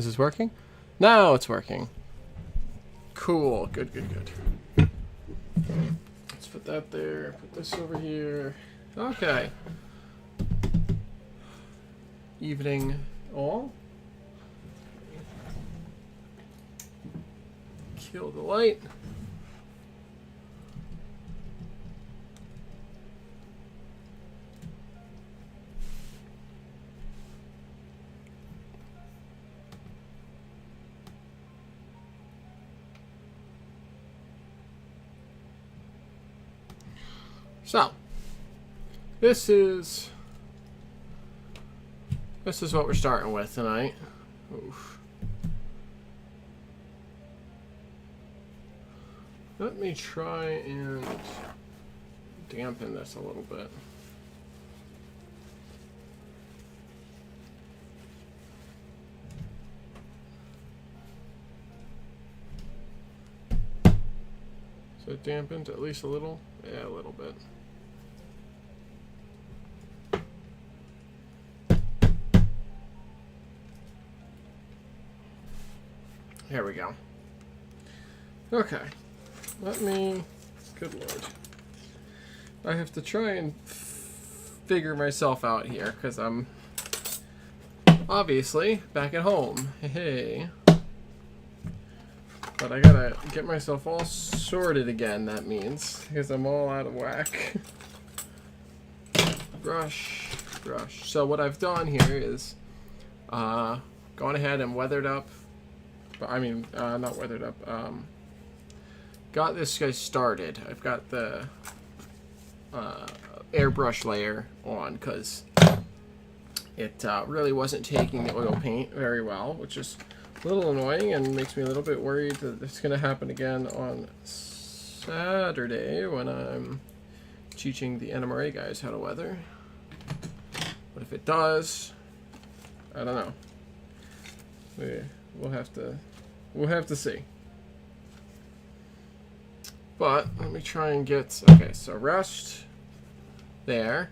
Is this working? Now it's working. Cool. Good, good, good. Let's put that there. Put this over here. Okay. Evening all. Kill the light. So, this is what we're starting with tonight. Oof. Let me try and dampen this a little bit. So it dampened at least a little? Yeah, a little bit. Here we go. Okay. Let me... Good lord. I have to try and figure myself out here, because I'm obviously back at home. Hey. But I gotta get myself all sorted again, that means, because I'm all out of whack. Brush, brush. So what I've done here is gone ahead and weathered up. I mean, not weathered up. Got this guy started. I've got the airbrush layer on because it really wasn't taking the oil paint very well, which is a little annoying and makes me a little bit worried that it's going to happen again on Saturday when I'm teaching the NMRA guys how to weather. But if it does, I don't know. We'll have to see. But let me try and get, okay, so rust there.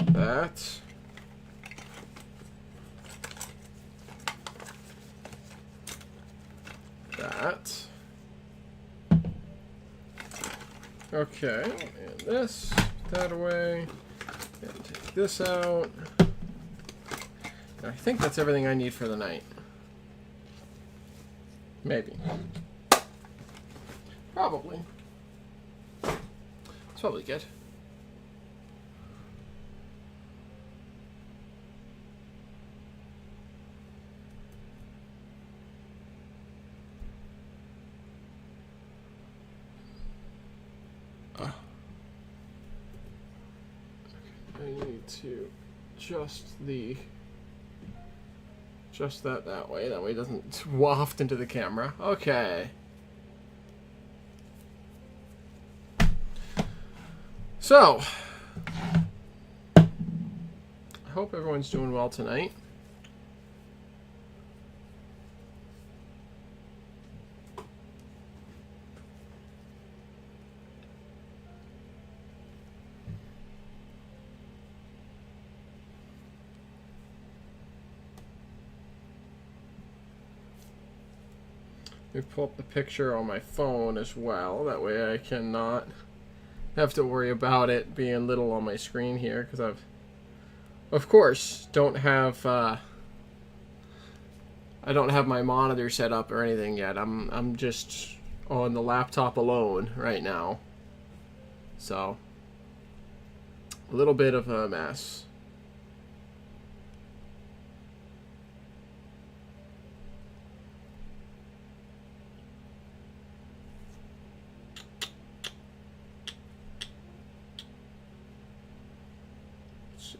That. That. Okay, and this, put that away. And take this out. I think that's everything I need for the night. Maybe. Probably. It's probably good. I need to adjust that way. That way it doesn't waft into the camera. Okay. So, I hope everyone's doing well tonight. Let me pull up the picture on my phone as well. That way I cannot have to worry about it being little on my screen here, because I've, of course, don't have I don't have my monitor set up or anything yet. I'm just on the laptop alone right now. So, a little bit of a mess.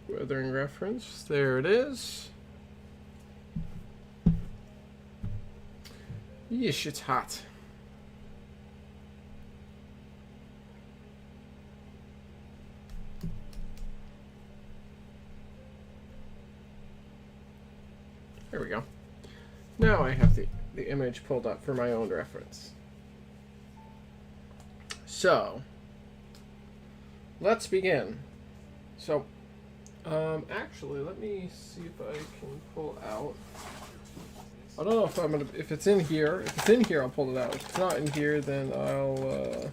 Weathering reference. There it is. Yeesh, it's hot. There we go. Now I have the image pulled up for my own reference. So, let's begin. So, Actually, let me see if I can pull out. I don't know if I'm gonna. If it's in here, I'll pull it out. If it's not in here, then I'll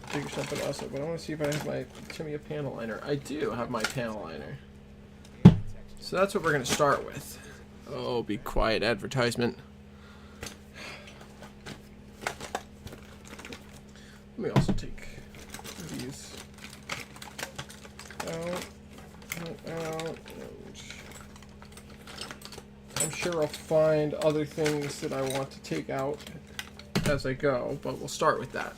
figure something else out. But I want to see if I have my Tamiya panel liner. I do have my panel liner. So that's what we're gonna start with. Oh, be quiet, advertisement. Let me also take these out. And I'm sure I'll find other things that I want to take out as I go, but we'll start with that.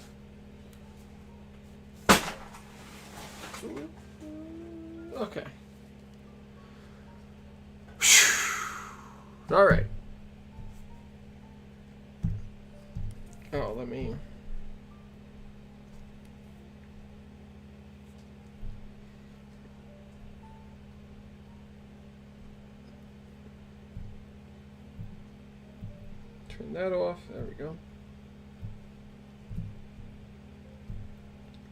Okay. All right. Oh, let me... turn that off. There we go.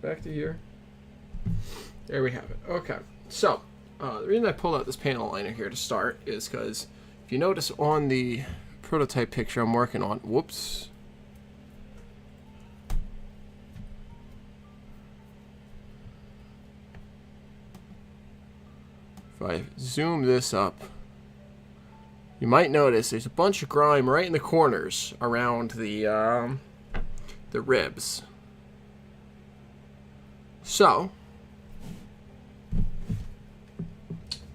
Back to here. There we have it. Okay. So, the reason I pulled out this panel liner here to start is because if you notice on the prototype picture I'm working on, whoops. If I zoom this up, you might notice there's a bunch of grime right in the corners around the ribs. So,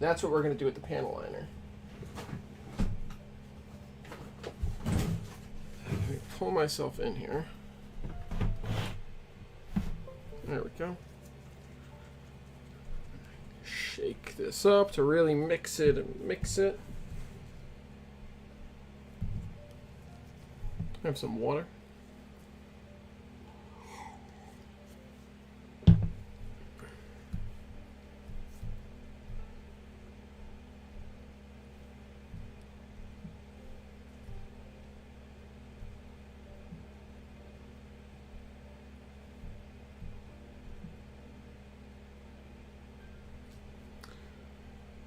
that's what we're going to do with the panel liner. Let me pull myself in here. There we go. Shake this up to really mix it and mix it. Have some water.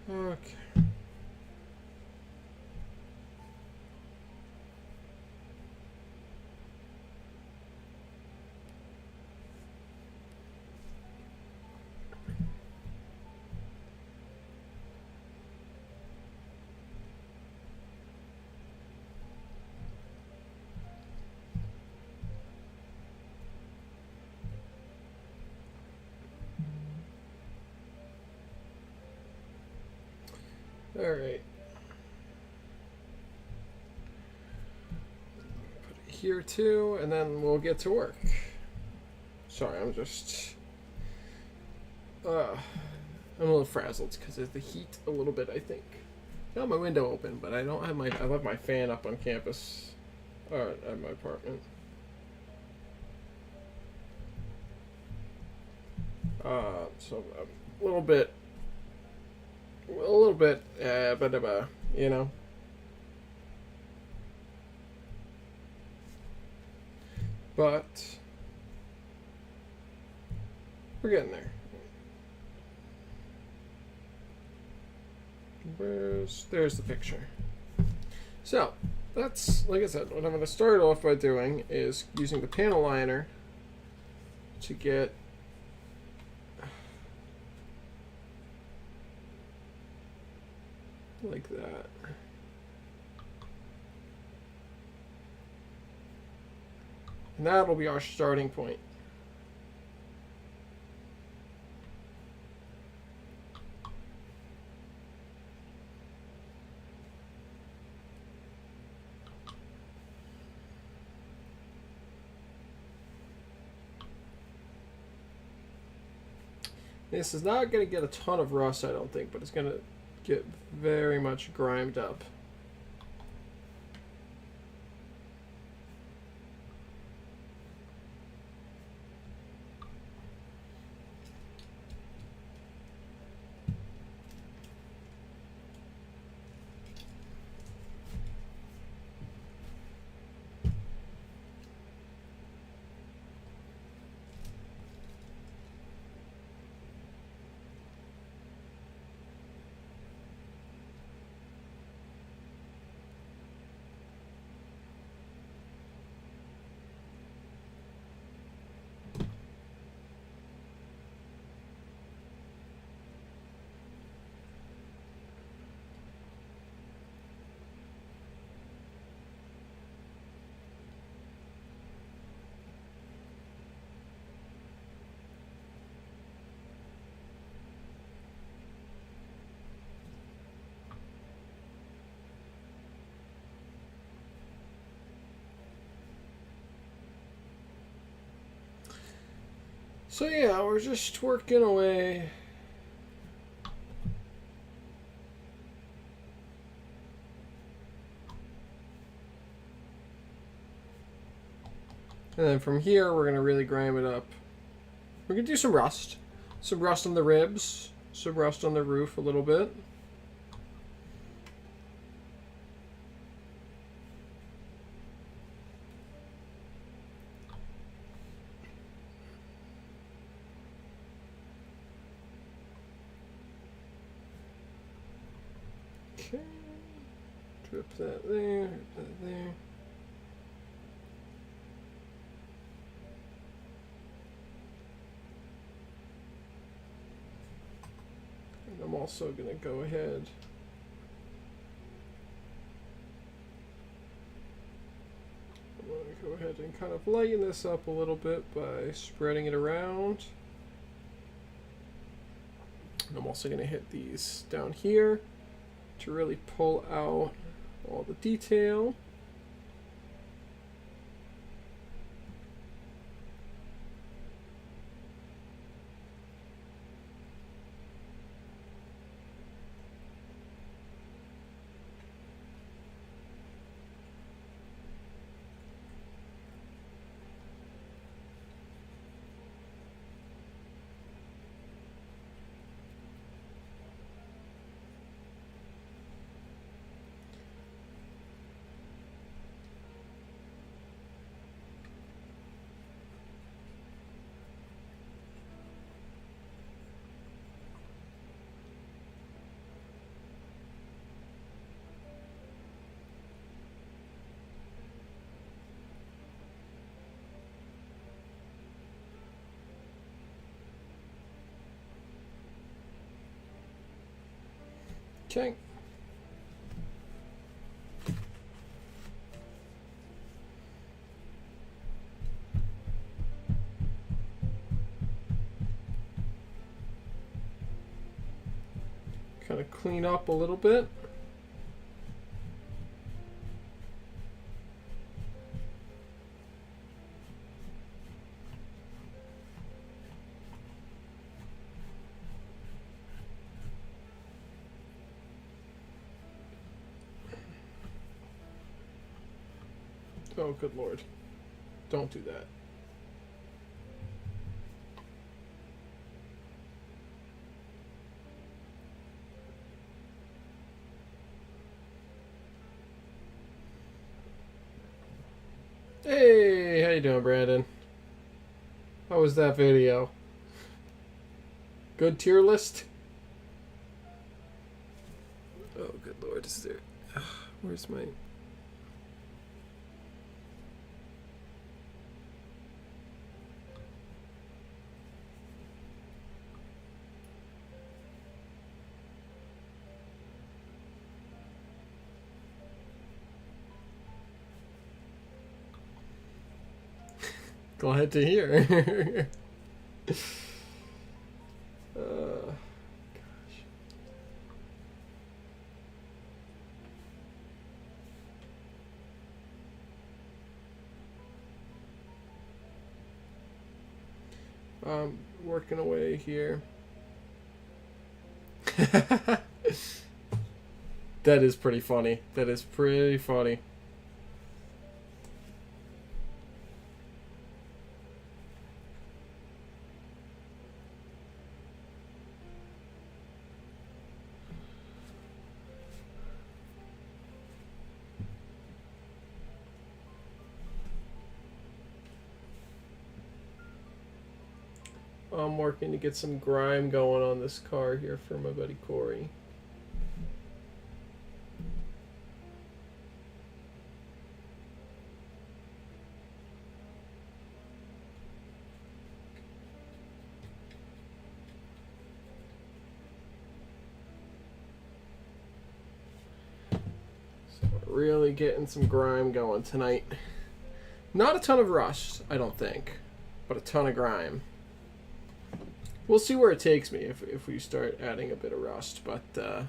Okay. All right. Put it here too, and then we'll get to work. Sorry, I'm just I'm a little frazzled because of the heat a little bit, I think. Got my window open, but I don't have I left my fan up on campus at my apartment. So a little bit, you know. But we're getting there. There's the picture. So that's, like I said, what I'm going to start off by doing is using the panel liner to get like that. And that'll be our starting point. This is not going to get a ton of rust, I don't think, but it's going to get very much grimed up. So yeah, we're just working away. And then from here, we're going to really grime it up. We're going to do some rust. Some rust on the ribs. Some rust on the roof a little bit. Okay. Drip that there, drip that there. And I'm also going to go ahead and kind of lighten this up a little bit by spreading it around. And I'm also going to hit these down here to really pull out all the detail. Okay. Kind of clean up a little bit. Oh, good Lord. Don't do that. Hey, how you doing, Brandon? How was that video? Good tier list? Oh, good Lord, is there... Where's my... Glad to hear. Working away here. That is pretty funny. That is pretty funny. I'm working to get some grime going on this car here for my buddy Corey. So really getting some grime going tonight. Not a ton of rust, I don't think, but a ton of grime. We'll see where it takes me if we start adding a bit of rust, but the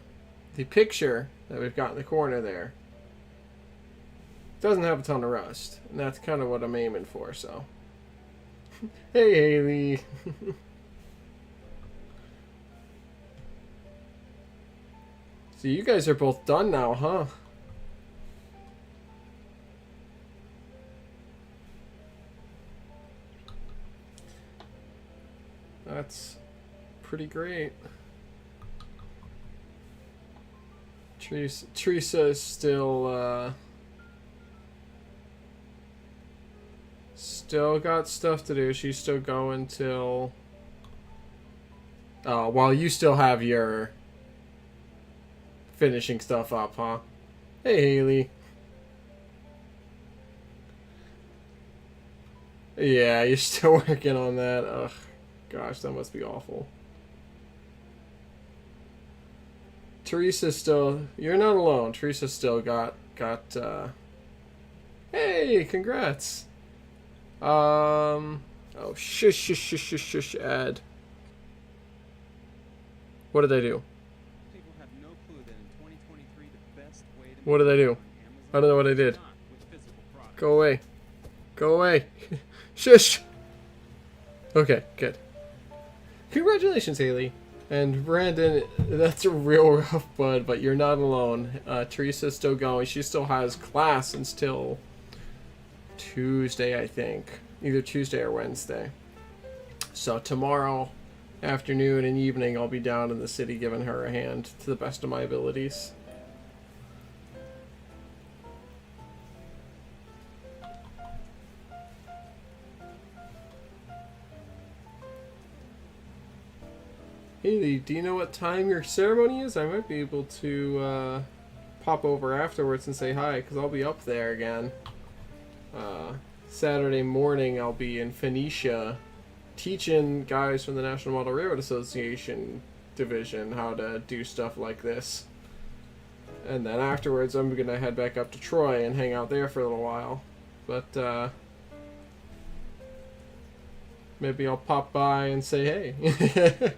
picture that we've got in the corner there doesn't have a ton of rust, and that's kind of what I'm aiming for, so. Hey, Haley. So you guys are both done now, huh? That's pretty great. Teresa is still got stuff to do. She's still going till while you still have your finishing stuff up, huh? Hey, Haley. Yeah, you're still working on that. Ugh, gosh, that must be awful. Teresa's still... You're not alone. Teresa's still got hey, congrats. Oh, shush, Ed. What did I do? People have no clue that in 2023 the best way to What did I do? I don't know what I did. Go away. Go away. Shush. Okay, good. Congratulations, Haley. And Brandon, that's a real rough bud, but you're not alone. Teresa's still going. She still has class until Tuesday, I think. Either Tuesday or Wednesday. So tomorrow afternoon and evening, I'll be down in the city giving her a hand to the best of my abilities. Haley, do you know what time your ceremony is? I might be able to pop over afterwards and say hi, because I'll be up there again. Saturday morning, I'll be in Phoenicia teaching guys from the National Model Railroad Association division how to do stuff like this. And then afterwards, I'm going to head back up to Troy and hang out there for a little while. But maybe I'll pop by and say hey.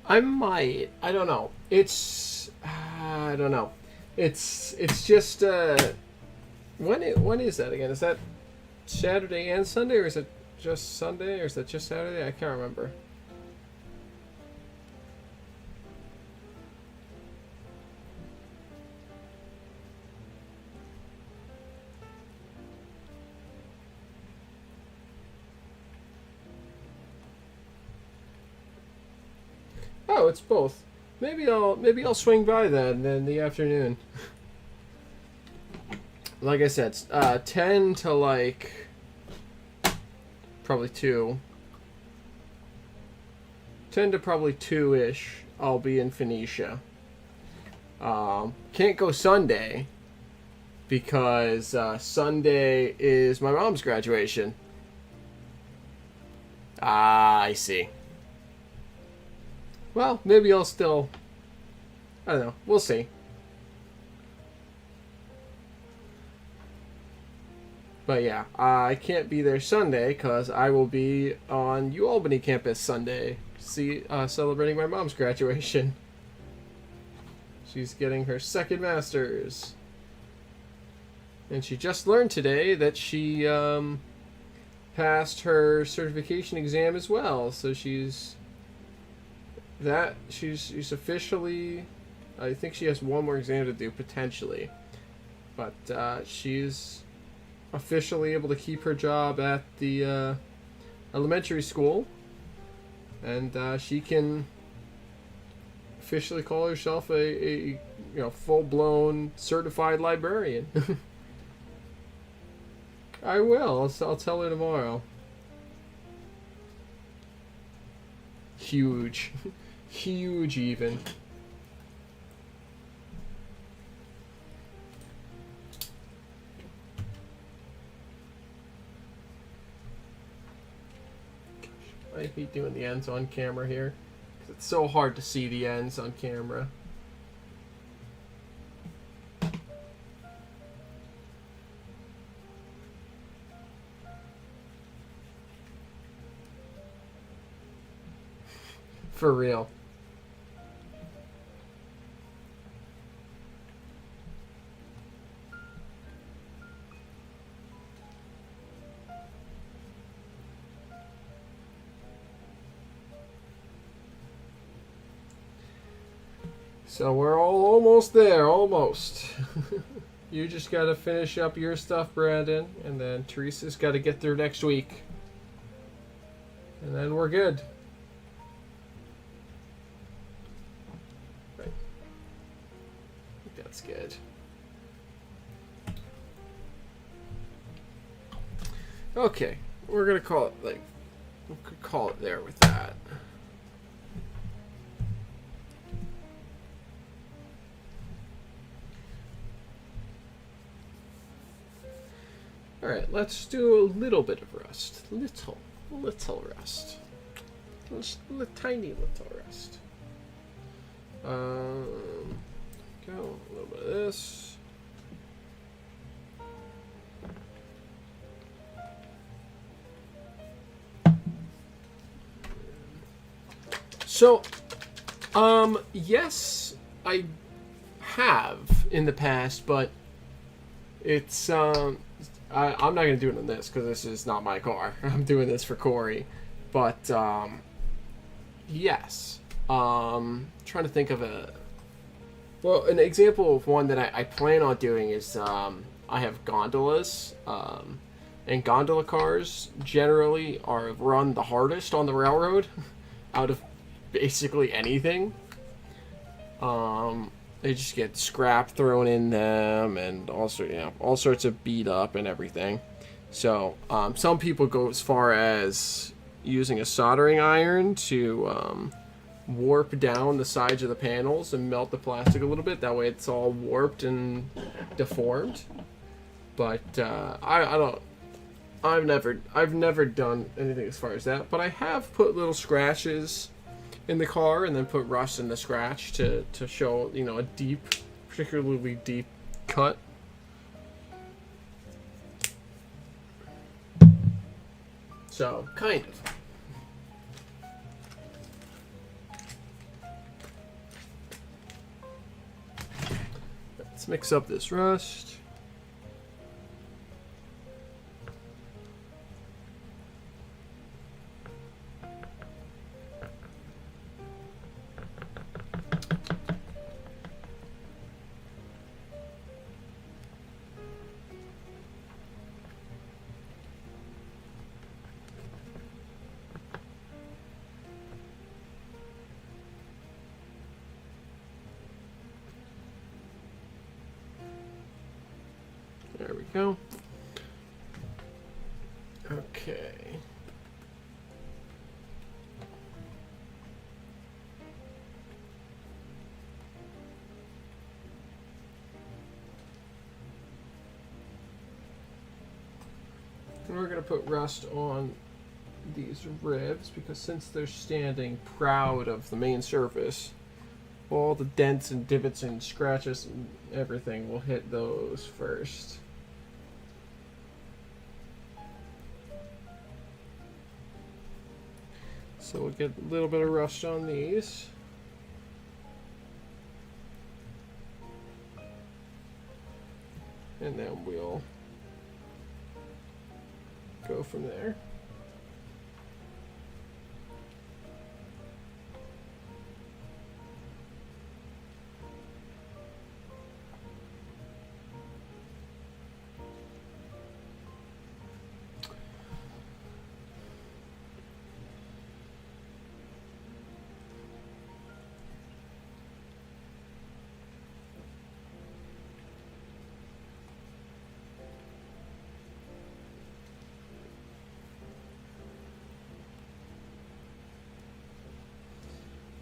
I might. I don't know. I don't know. It's just when is that again? Is that Saturday and Sunday, or is it just Sunday, or is that just Saturday? I can't remember. Oh, it's both. Maybe I'll swing by then in the afternoon. Like I said, 10 to like probably 2. 10 to probably 2-ish. I'll be in Phoenicia. Can't go Sunday because Sunday is my mom's graduation. Ah, I see. Well, maybe I'll still... I don't know. We'll see. But yeah, I can't be there Sunday because I will be on UAlbany campus Sunday, celebrating my mom's graduation. She's getting her second master's. And she just learned today that she passed her certification exam as well. So she's officially... I think she has one more exam to do, potentially. But she's officially able to keep her job at the elementary school. And she can officially call herself a full-blown certified librarian. I will. I'll tell her tomorrow. Huge. Huge, even. hate doing the ends on camera here. It's so hard to see the ends on camera. For real. So we're all almost there, almost. You just got to finish up your stuff, Brandon, and then Teresa's got to get through next week. And then we're good. Right. I think that's good. Okay, we're going to call it, like, we could call it there with that. Alright, let's do a little bit of rust. Little rust. Just a tiny little rust. Go, a little bit of this. So, yes, I have in the past, but it's, I'm not going to do it on this because this is not my car. I'm doing this for Corey. But, yes. Trying to think of well, an example of one that I plan on doing is I have gondolas. And gondola cars generally are run the hardest on the railroad out of basically anything. They just get scrap thrown in them, and also, you know, all sorts of beat up and everything. So, some people go as far as using a soldering iron to warp down the sides of the panels and melt the plastic a little bit. That way, it's all warped and deformed. But I've never done anything as far as that. But I have put little scratches in the car and then put rust in the scratch to show, you know, a deep, particularly deep cut. So, kind of. Let's mix up this rust. There we go. Okay. And we're going to put rust on these ribs because since they're standing proud of the main surface, all the dents and divots and scratches and everything will hit those first. So we'll get a little bit of rust on these. And then we'll go from there.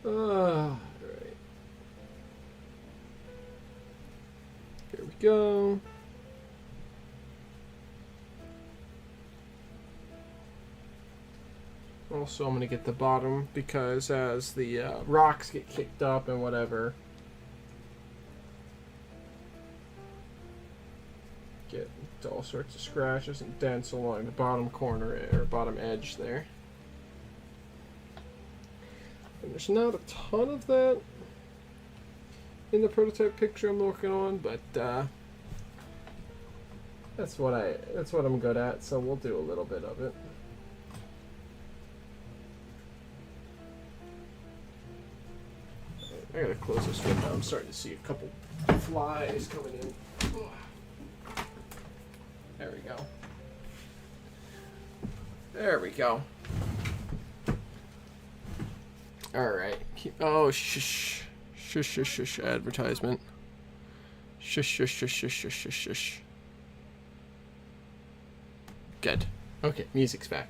Right. Here we go. Also, I'm going to get the bottom because as the rocks get kicked up and whatever, get all sorts of scratches and dents along the bottom corner or bottom edge there. And there's not a ton of that in the prototype picture I'm working on, but that's what I'm good at, so we'll do a little bit of it. I gotta close this window. I'm starting to see a couple flies coming in. There we go. There we go. Alright. Oh, shush. Shush, shush, shush. Advertisement. Shush, shush, shush, shush, shush, shush, shush. Good. Okay, music's back.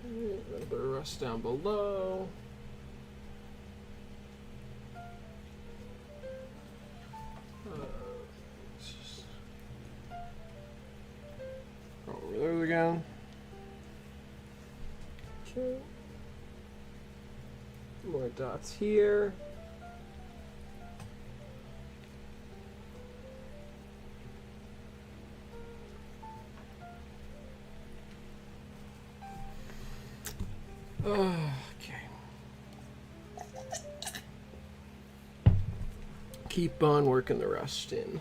A little bit of rust down below. Over those again. Okay. More dots here. Okay. Keep on working the rust in.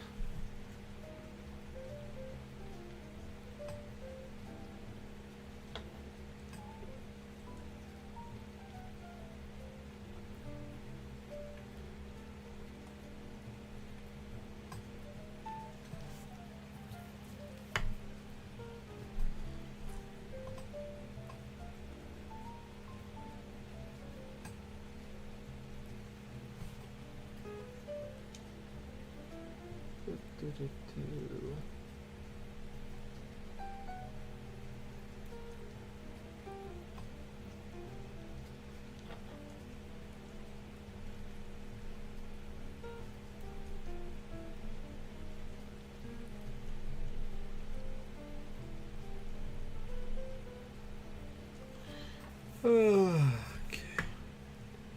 Okay.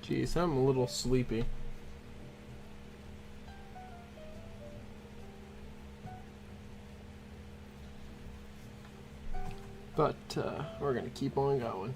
Jeez, I'm a little sleepy. But we're gonna keep on going.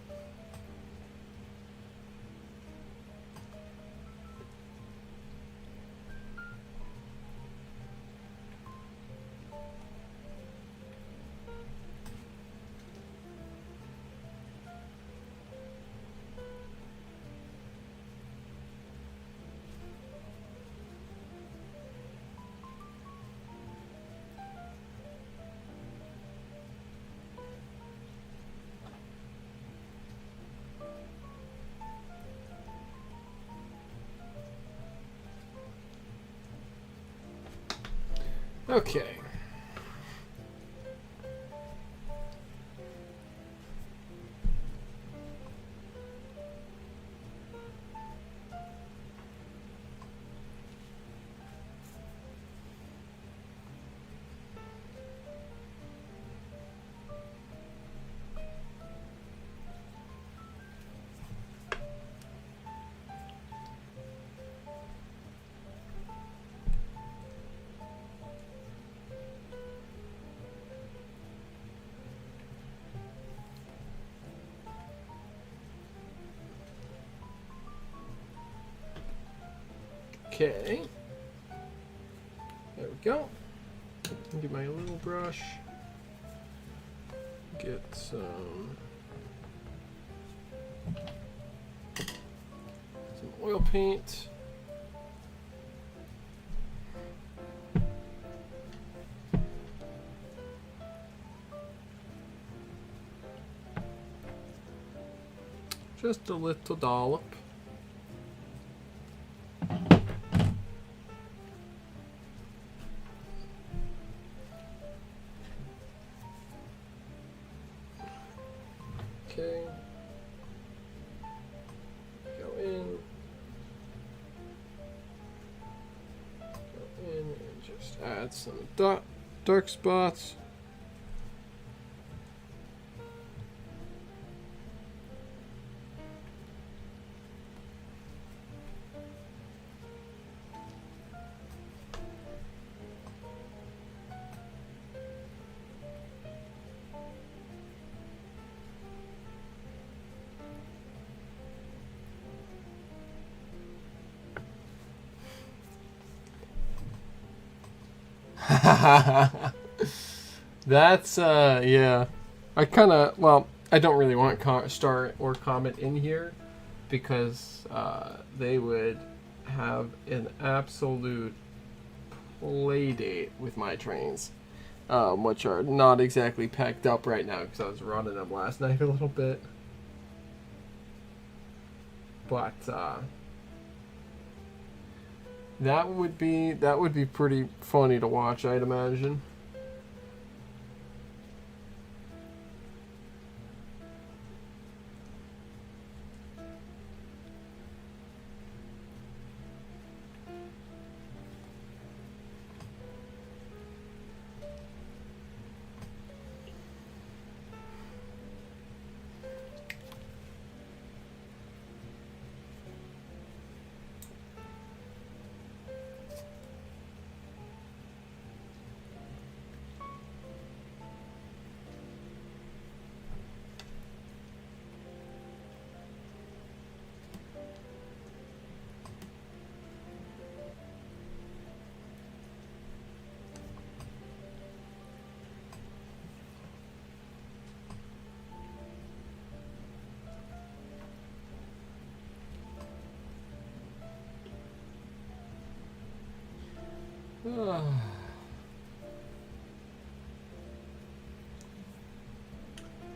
Okay. Okay. There we go. Get my little brush. Get some oil paint. Just a little dollop. Okay. Go in. Go in and just add some dot dark spots. That's yeah. I kind of, well, I don't really want Star or Comet in here because they would have an absolute play date with my trains, which are not exactly packed up right now because I was running them last night a little bit. But that would be pretty funny to watch, I'd imagine.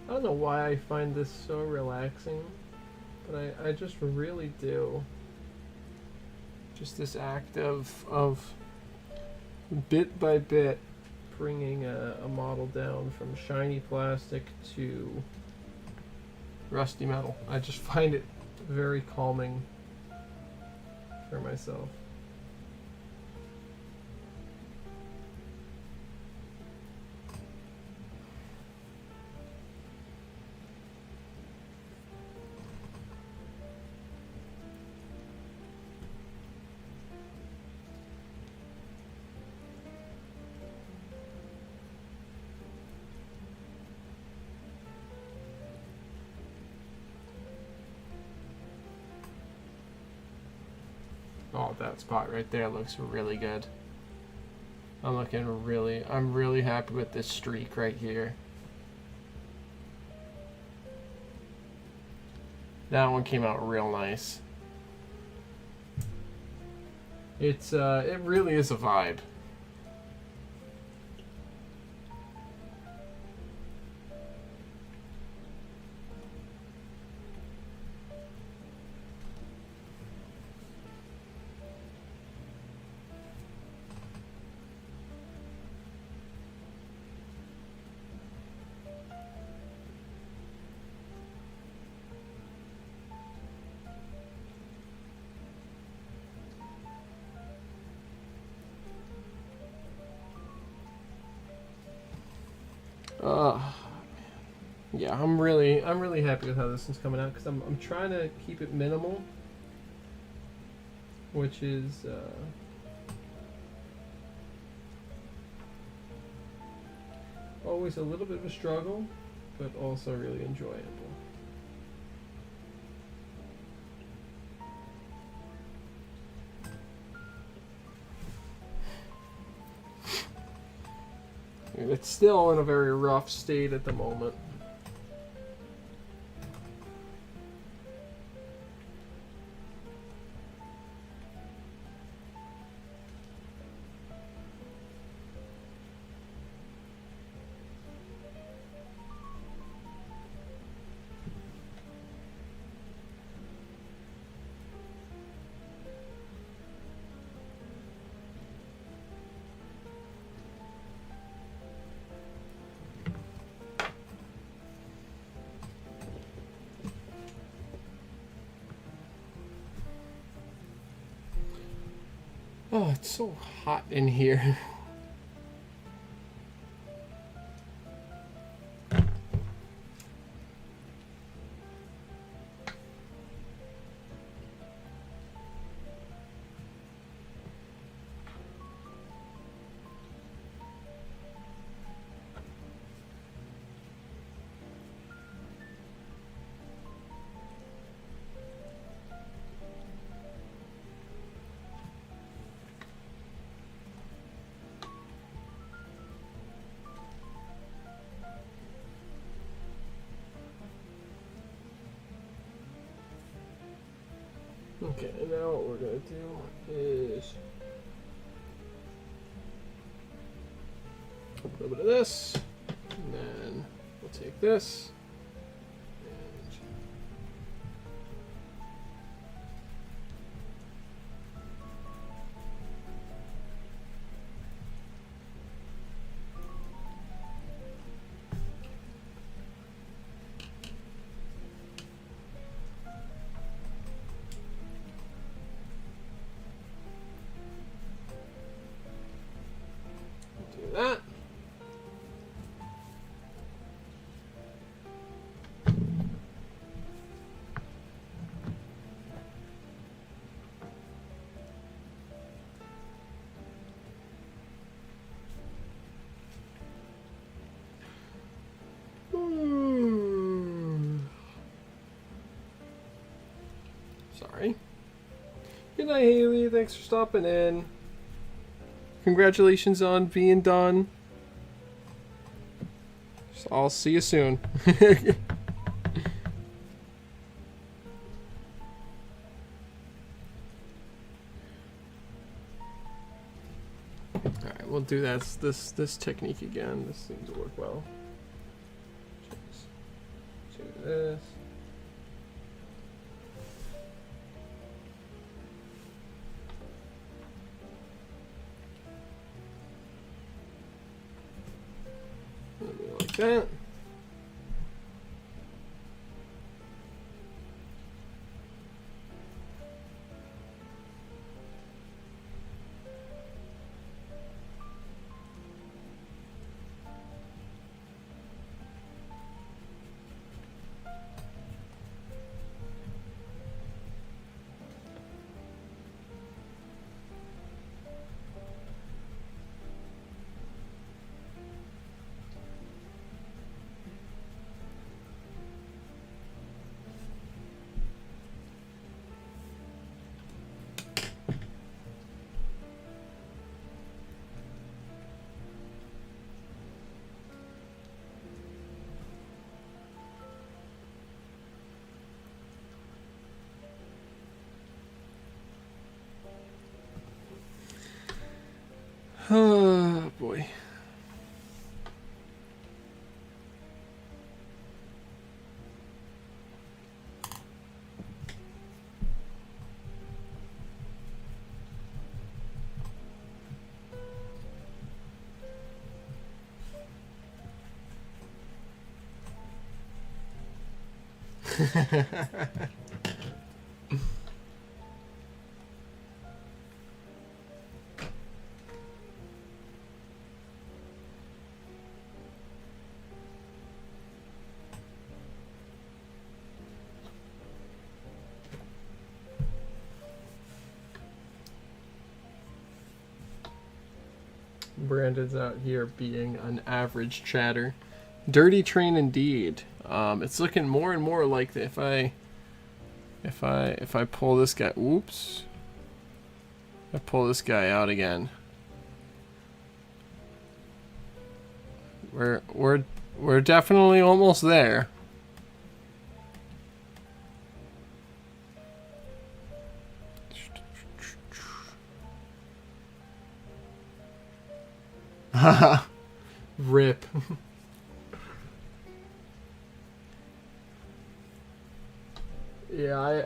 I don't know why I find this so relaxing, but I just really do. Just this act of bit by bit bringing a model down from shiny plastic to rusty metal. I just find it very calming for myself. Oh, that spot right there looks really good. I'm really happy with this streak right here. That one came out real nice. It really is a vibe. Yeah, I'm really happy with how this one's coming out because I'm trying to keep it minimal, which is always a little bit of a struggle, but also really enjoyable. It's still in a very rough state at the moment. Oh, it's so hot in here. Okay, and now what we're gonna do is a little bit of this, and then we'll take this and do that. Sorry. Good night, Haley. Thanks for stopping in. Congratulations on being done. So I'll see you soon. Alright, we'll do this technique again. This seems to work well. Just do this. Like that. Oh boy. Brandon's out here being an average chatter. Dirty train indeed. It's looking more and more like if I pull this guy, oops, I pull this guy out again. We're definitely almost there. Rip. Yeah,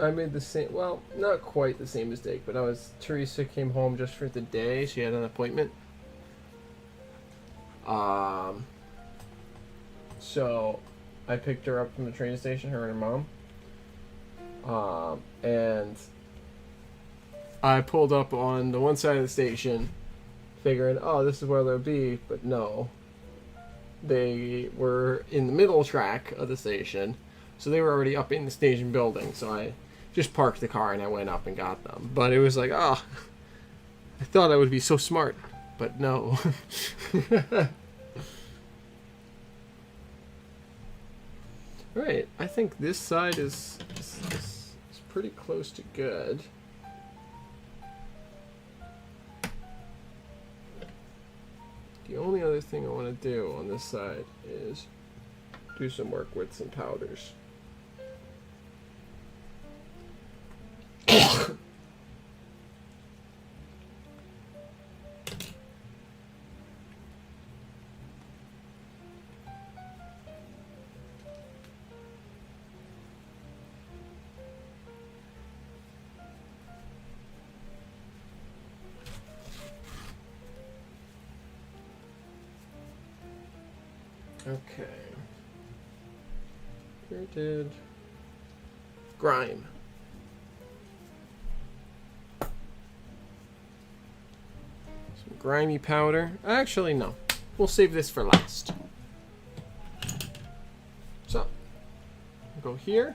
I made the same, well, not quite the same mistake, but Teresa came home just for the day. She had an appointment. So I picked her up from the train station, her and her mom. And I pulled up on the one side of the station, figuring, oh, this is where they'll be, but no. They were in the middle track of the station, so they were already up in the station building, so I just parked the car and I went up and got them. But it was like, I thought I would be so smart, but no. Alright, I think this side is pretty close to good. The only other thing I want to do on this side is do some work with some powders. Okay. Printed. Grime. Some grimy powder. Actually, no. We'll save this for last. So, go here.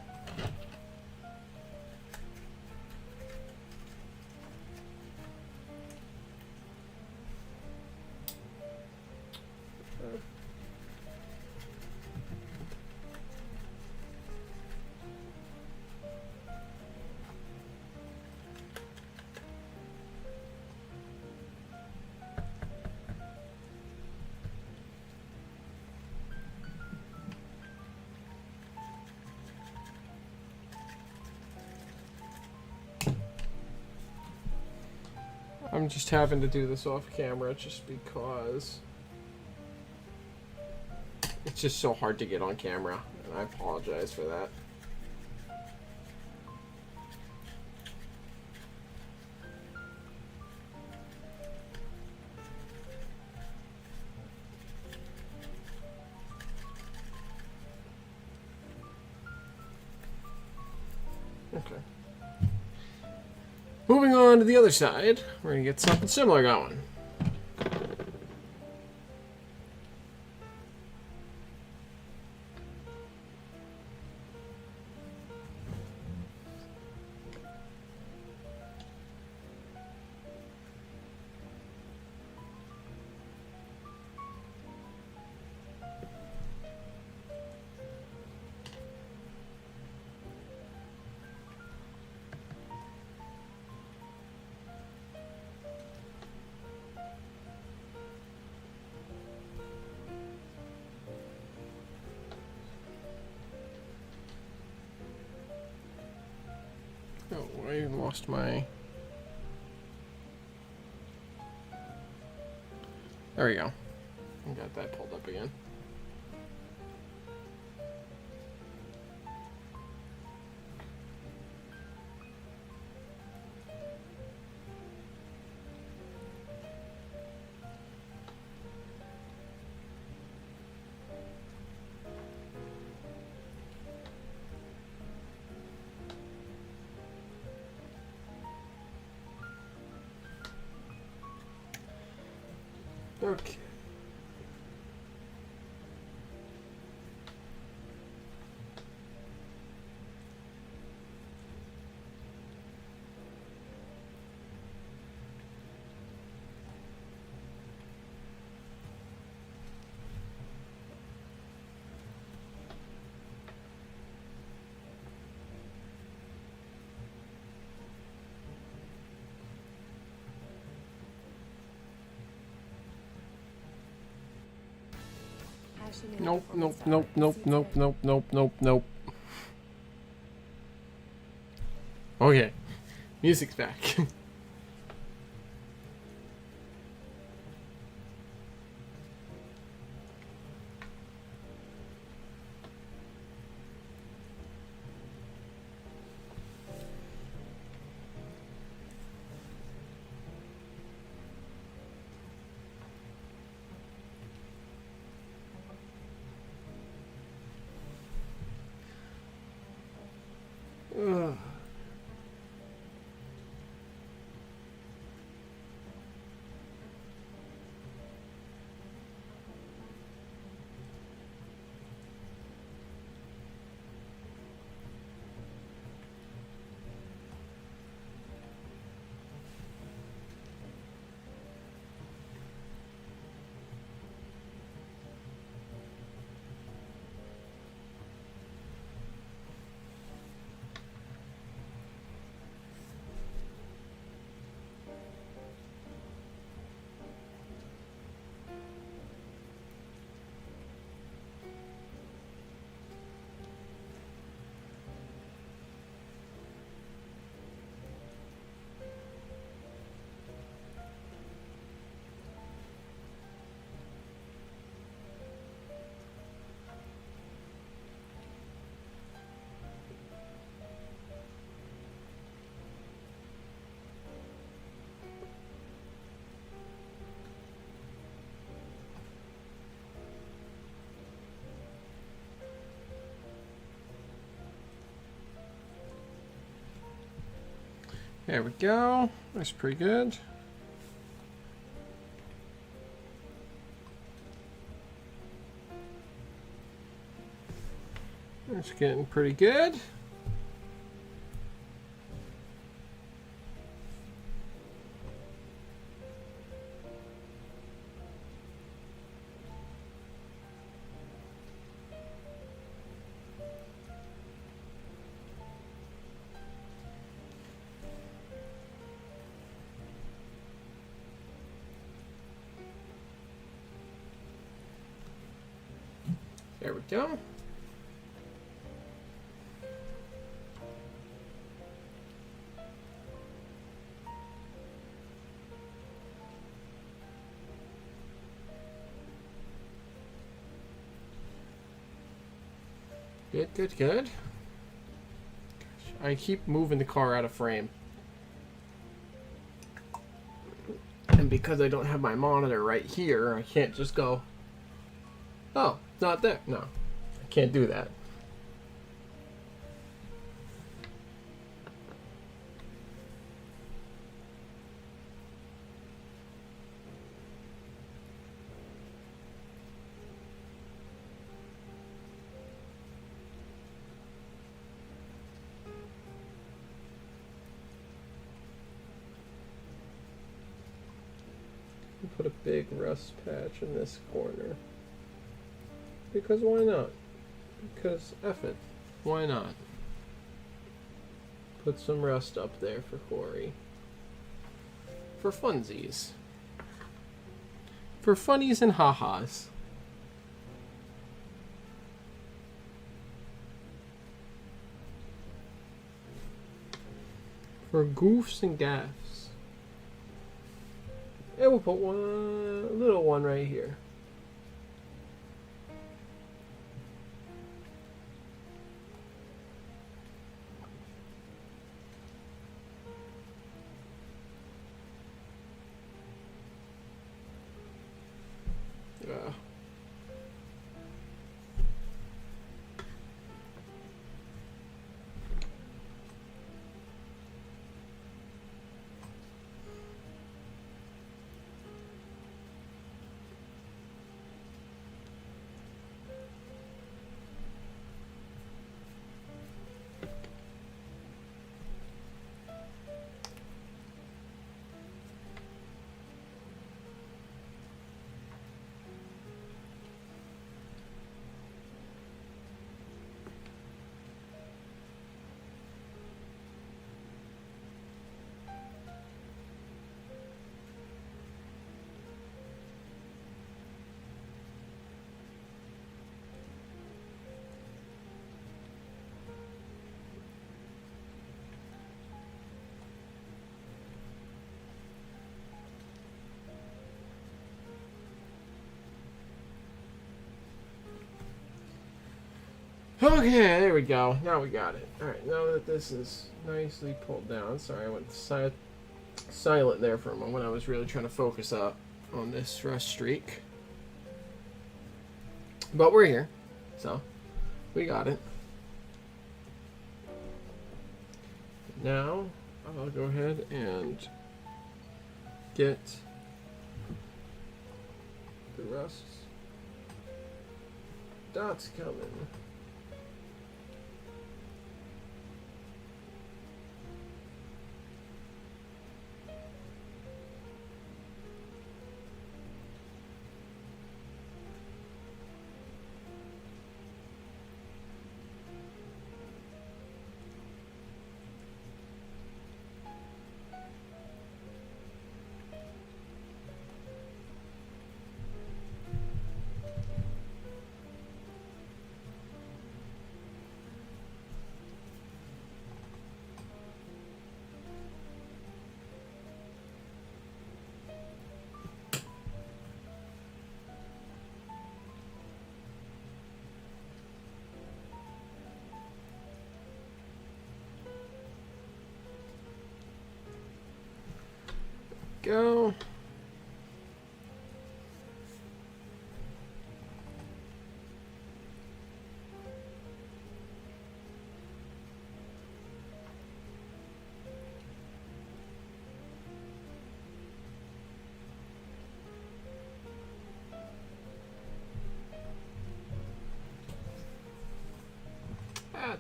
I'm just having to do this off camera just because it's just so hard to get on camera, and I apologize for that. Okay. Moving on to the other side, we're going to get something similar going. Oh, I lost my... There we go. I got that pulled up again. Okay. Nope, nope, nope, nope, nope, nope, nope, nope, nope. Okay. Music's back. Ugh. There we go. That's pretty good. It's getting pretty good. There we go. Good, good, good. Gosh, I keep moving the car out of frame. And because I don't have my monitor right here, I can't just go, oh, it's not there. No, I can't do that. Put a big rust patch in this corner. Because why not? Because F it. Why not? Put some rust up there for Corey. For funsies. For funnies and ha-has. For goofs and gaffs. And we'll put one little one right here. Yeah. Okay, there we go. Now we got it. Alright, now that this is nicely pulled down. Sorry, I went silent there for a moment. I was really trying to focus up on this rust streak. But we're here. So, we got it. Now, I'll go ahead and get the rust dots coming. Go.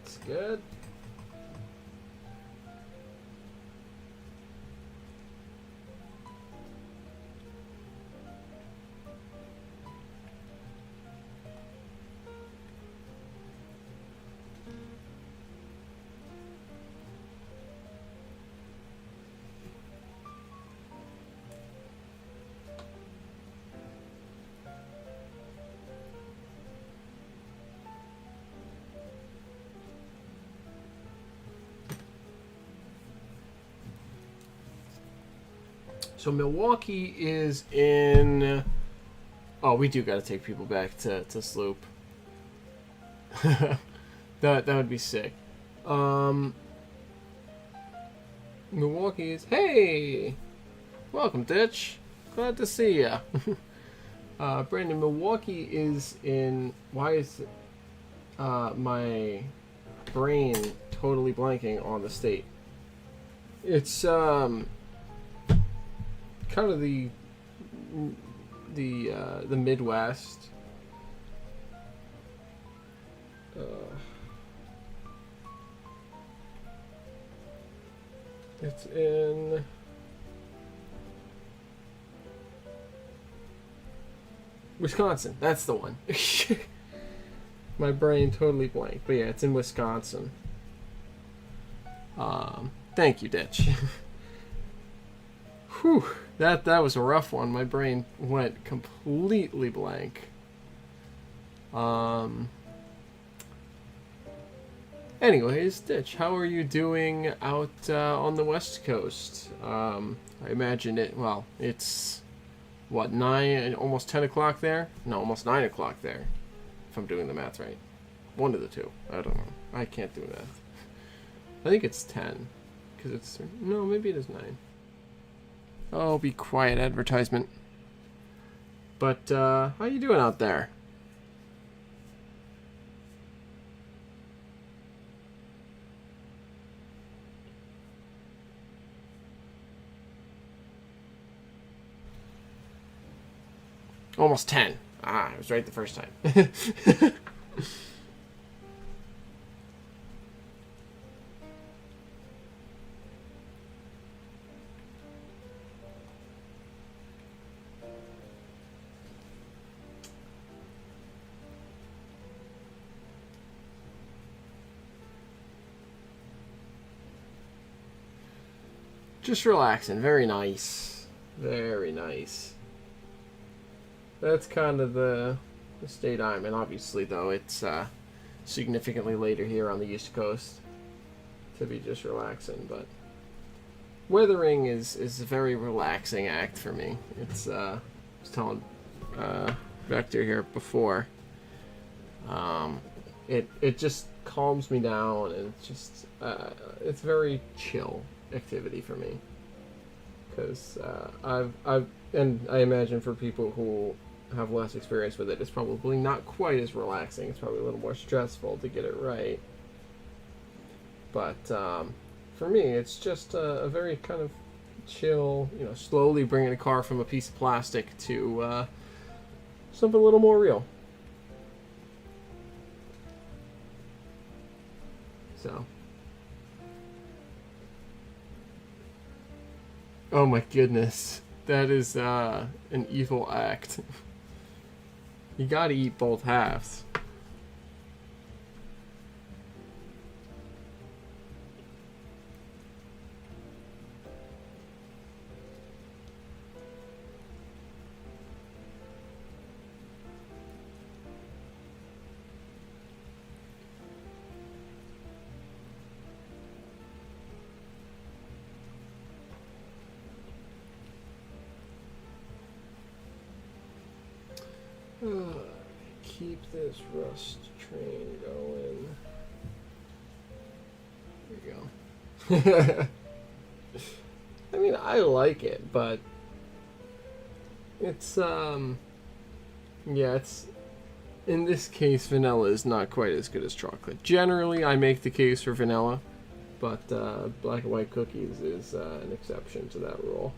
That's good. So Milwaukee is in. Oh, we do got to take people back to Sloop. that would be sick. Milwaukee is. Hey, welcome, Ditch. Glad to see ya. Brandon, Milwaukee is in. Why is my brain totally blanking on the state? It's kind of the Midwest. It's in Wisconsin. That's the one. My brain totally blanked, but yeah, it's in Wisconsin. Thank you, Ditch. Whew. That was a rough one. My brain went completely blank. Anyways, Ditch, how are you doing out on the West Coast? I imagine it's what, 9, almost 10 o'clock there? No, almost 9 o'clock there, if I'm doing the math right. One of the two. I don't know. I can't do math. I think it's 10, because it's no, maybe it is 9. Oh, be quiet, advertisement. But, how you doing out there? Almost 10. Ah, I was right the first time. Just relaxing. Very nice. Very nice. That's kind of the state I'm in. Obviously, though, it's significantly later here on the East Coast to be just relaxing. But weathering is a very relaxing act for me. It's I was telling Vector here before. It just calms me down, and it's just it's very chill activity for me. Because and I imagine for people who have less experience with it, it's probably not quite as relaxing. It's probably a little more stressful to get it right. But for me, it's just a very kind of chill, slowly bringing a car from a piece of plastic to something a little more real. So. Oh my goodness. That is an evil act. You gotta eat both halves. Keep this rust train going. There you go. I mean, I like it, but it's yeah, it's in this case vanilla is not quite as good as chocolate. Generally, I make the case for vanilla, but black and white cookies is an exception to that rule.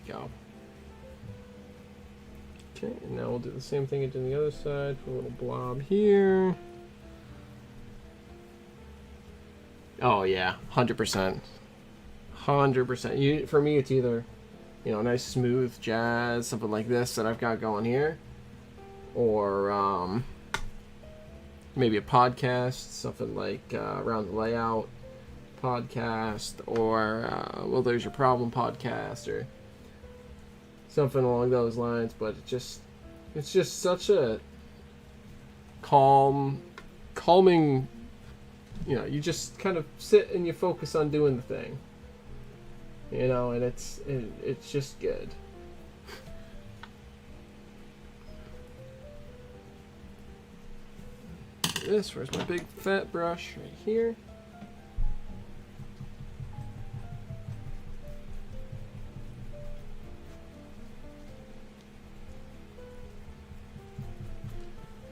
we go. Okay, and now we'll do the same thing again the other side. Put a little blob here. Oh yeah, 100%. 100%. For me, it's either, nice smooth jazz, something like this that I've got going here, or maybe a podcast, something like Around the Layout podcast, or Well, There's Your Problem podcast, or something along those lines. But it's just such a calming. You just kind of sit and you focus on doing the thing. And it's just good. Where's my big fat brush? Right here.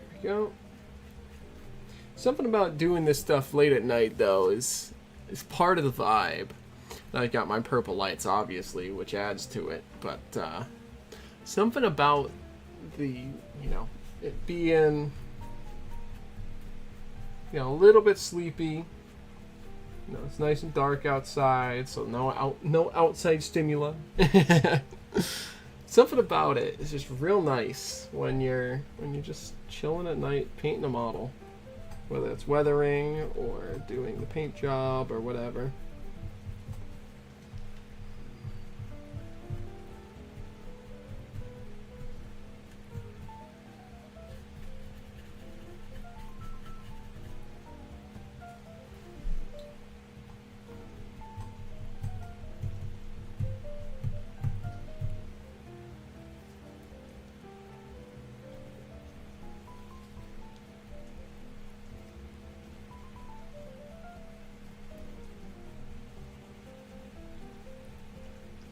There we go. Something about doing this stuff late at night, though, is part of the vibe. I got my purple lights, obviously, which adds to it, but something about the, it being, a little bit sleepy. It's nice and dark outside, so no outside stimuli. Something about it is just real nice when you're just chilling at night painting a model, whether it's weathering or doing the paint job or whatever.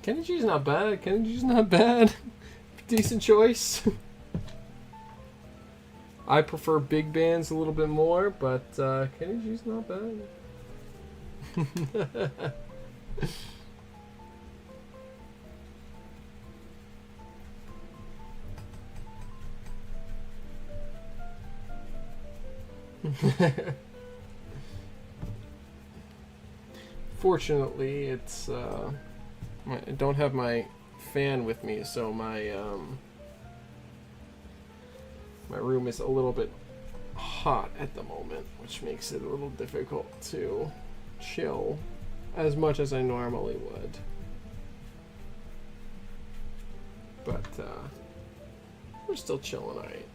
Kenny G's not bad. Kenny G's not bad. Decent choice. I prefer big bands a little bit more, but Kenny G's not bad. Fortunately, it's I don't have my fan with me, so my my room is a little bit hot at the moment, which makes it a little difficult to chill as much as I normally would. But we're still chilling, alright.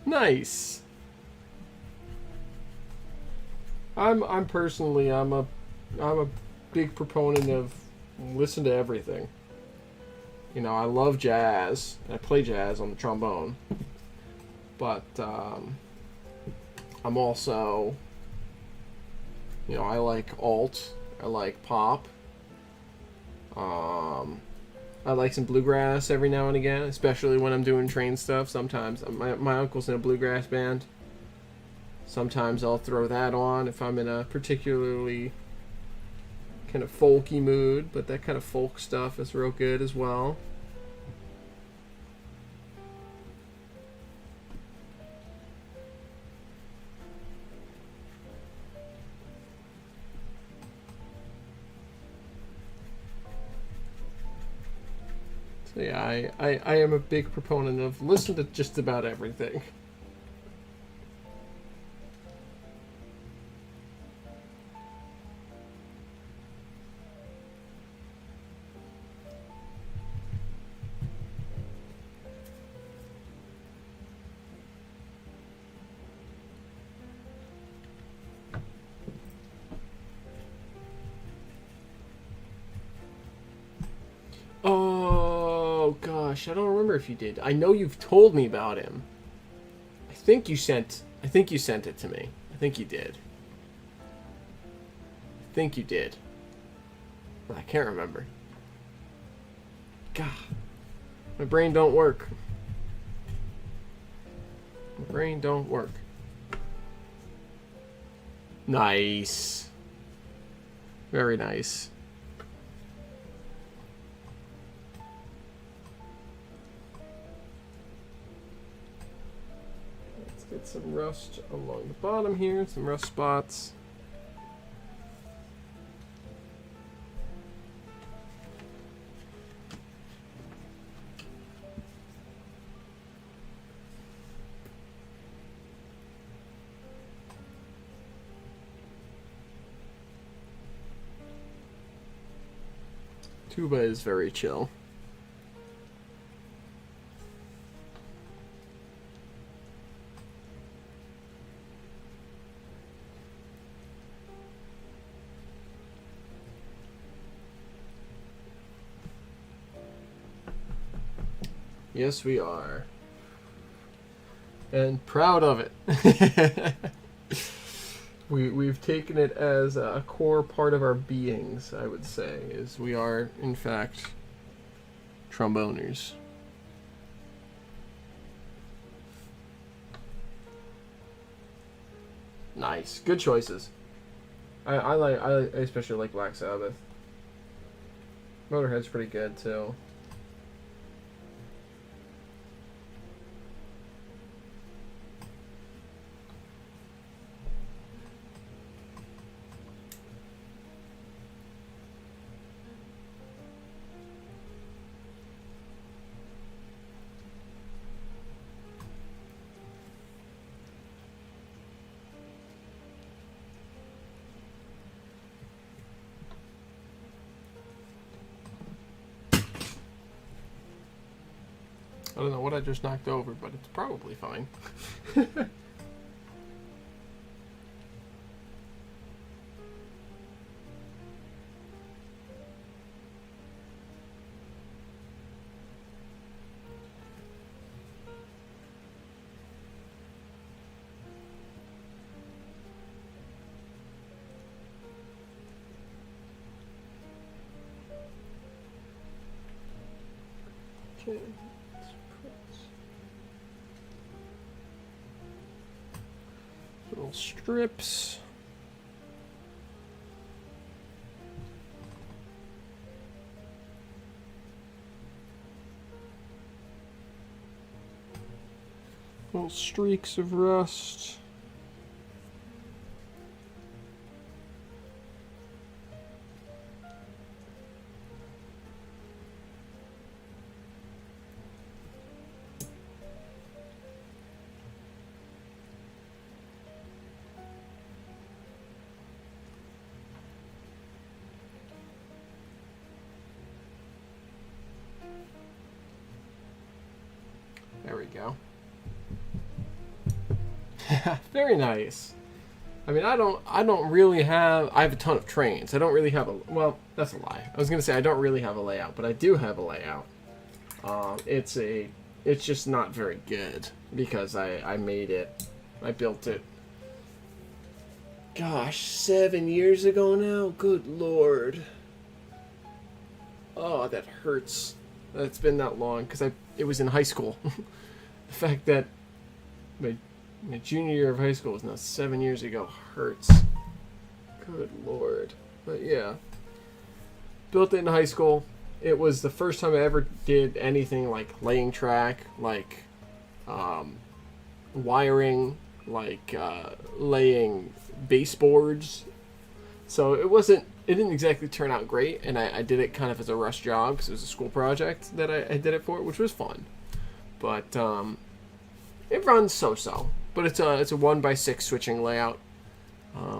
Nice. I'm personally I'm a big proponent of listen to everything. I love jazz. I play jazz on the trombone. But I'm also I like alt, I like pop. I like some bluegrass every now and again, especially when I'm doing train stuff. Sometimes my uncle's in a bluegrass band. Sometimes I'll throw that on if I'm in a particularly kind of folky mood, but that kind of folk stuff is real good as well. So yeah, I am a big proponent of listen to just about everything. gosh, I don't remember if you did. I know you've told me about him. I think you sent it to me. I think you did. I think you did. But I can't remember. God. My brain don't work. My brain don't work. Nice. Very nice. Let's get some rust along the bottom here, some rust spots. Tuba is very chill. Yes, we are. And proud of it. We've taken it as a core part of our beings, I would say, is we are, in fact, tromboners. Nice. Good choices. I especially like Black Sabbath. Motorhead's pretty good, too. I don't know what I just knocked over, but it's probably fine. Okay. Little strips. Little streaks of rust. There we go. Very nice. I mean, I don't really have. I have a ton of trains. I don't really have a. Well, that's a lie. I was gonna say I don't really have a layout, but I do have a layout. It's just not very good because I made it. I built it. Gosh, 7 years ago now. Good Lord. Oh, that hurts. It's been that long because it was in high school. The fact that my junior year of high school was now 7 years ago hurts. Good Lord. But yeah, built it in high school. It was the first time I ever did anything like laying track, like wiring, like laying baseboards. So it didn't exactly turn out great, and I did it kind of as a rush job because it was a school project that I did it for, which was fun. But it runs so-so. But it's a 1x6 switching layout,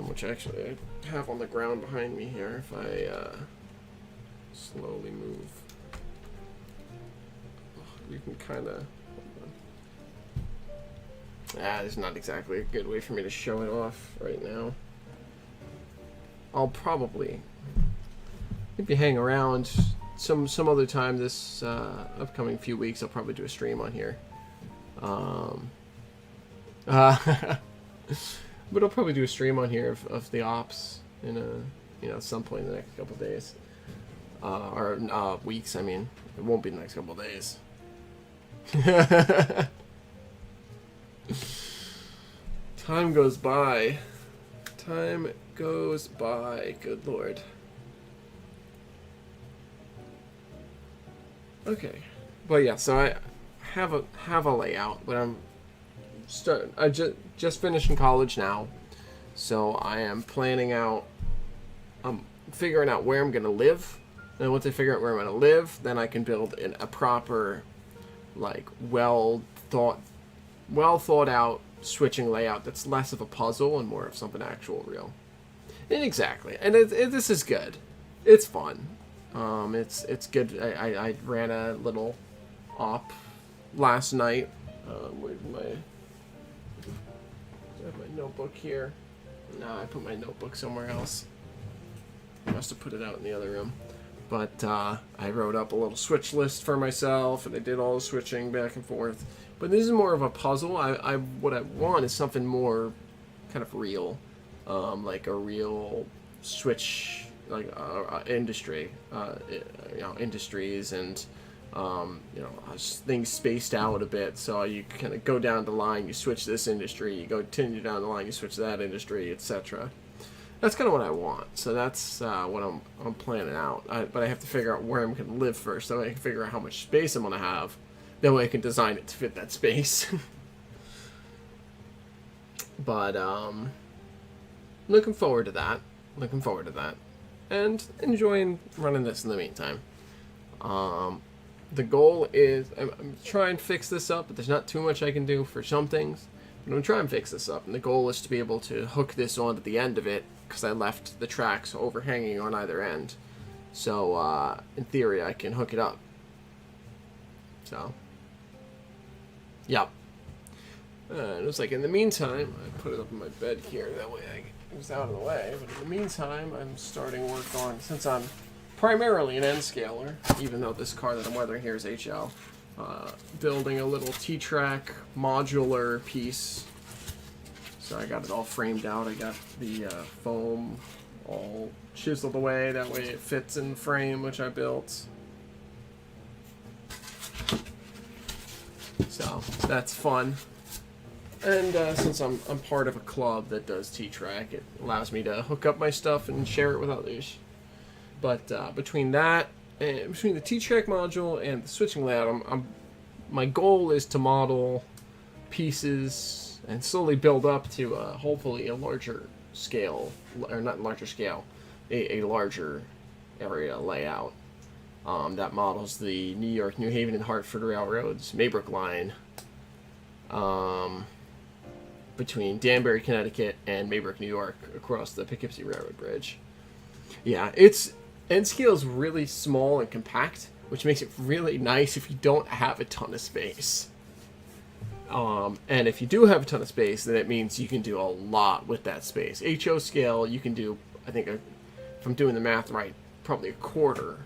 which actually I have on the ground behind me here. If I slowly move, you can kind of. There's not exactly a good way for me to show it off right now. I'll probably, if you hang around some other time this upcoming few weeks, I'll probably do a stream on here. But I'll probably do a stream on here of the ops in at some point in the next couple days, or weeks. I mean, it won't be the next couple days. Time goes by. Time goes by. Good lord. Okay, but yeah. So I have a layout, but I just finished in college now, so I am planning out. I'm figuring out where I'm gonna live, and once I figure out where I'm gonna live, then I can build a proper, like, well thought out switching layout that's less of a puzzle and more of something actual real. Exactly, and this is good. It's fun. It's good. I ran a little op last night. Where's I have my notebook here. No, I put my notebook somewhere else. I must have put it out in the other room. But I wrote up a little switch list for myself, and I did all the switching back and forth. But this is more of a puzzle. What I want is something more kind of real, like a real switch, like industry, industries and. Things spaced out a bit, so you kind of go down the line, you switch this industry, you continue down the line, you switch that industry, etc. That's kind of what I want. So that's what I'm planning out. But I have to figure out where I'm going to live first, so I can figure out how much space I'm going to have. That way I can design it to fit that space. But looking forward to that. And enjoying running this in the meantime. The goal is, I'm trying to fix this up, but there's not too much I can do for some things. But I'm trying to fix this up, and the goal is to be able to hook this on at the end of it, because I left the tracks overhanging on either end. So, in theory, I can hook it up. So, yep. It was like, in the meantime, I put it up in my bed here, that way it was out of the way. But in the meantime, I'm starting work on, since I'm primarily an N-scaler, even though this car that I'm weathering here is HL. Building a little T-track modular piece. So I got it all framed out. I got the foam all chiseled away. That way it fits in the frame, which I built. So that's fun. And since I'm part of a club that does T-track, it allows me to hook up my stuff and share it with others. But between that, and between the T-track module and the switching layout, my goal is to model pieces and slowly build up to hopefully a larger scale, or not larger scale, a larger area layout that models the New York, New Haven, and Hartford Railroad's Maybrook line between Danbury, Connecticut, and Maybrook, New York, across the Poughkeepsie Railroad Bridge. Yeah, N-scale is really small and compact, which makes it really nice if you don't have a ton of space. And if you do have a ton of space, then it means you can do a lot with that space. HO scale, you can do, I think, if I'm doing the math right, probably a quarter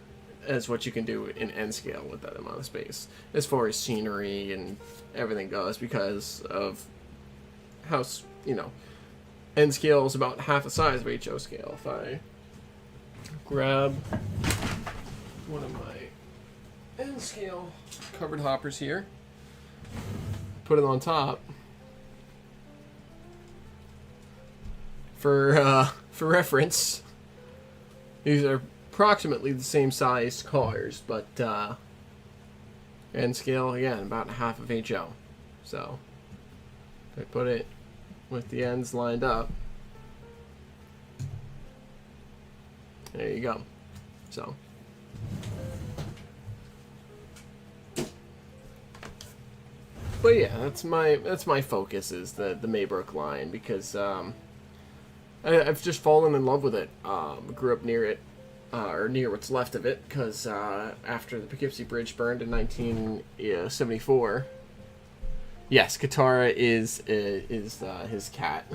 as what you can do in N-scale with that amount of space, as far as scenery and everything goes, because of how, N-scale is about half the size of HO scale. If I grab one of my N-scale covered hoppers here, put it on top for reference. These are approximately the same size cars, but N-scale again about half of HO. So if I put it with the ends lined up, there you go. So but yeah, that's my focus, is the Maybrook line, because I've just fallen in love with it. Grew up near it, or near what's left of it, because after the Poughkeepsie Bridge burned in 1974, yes, Katara is his cat,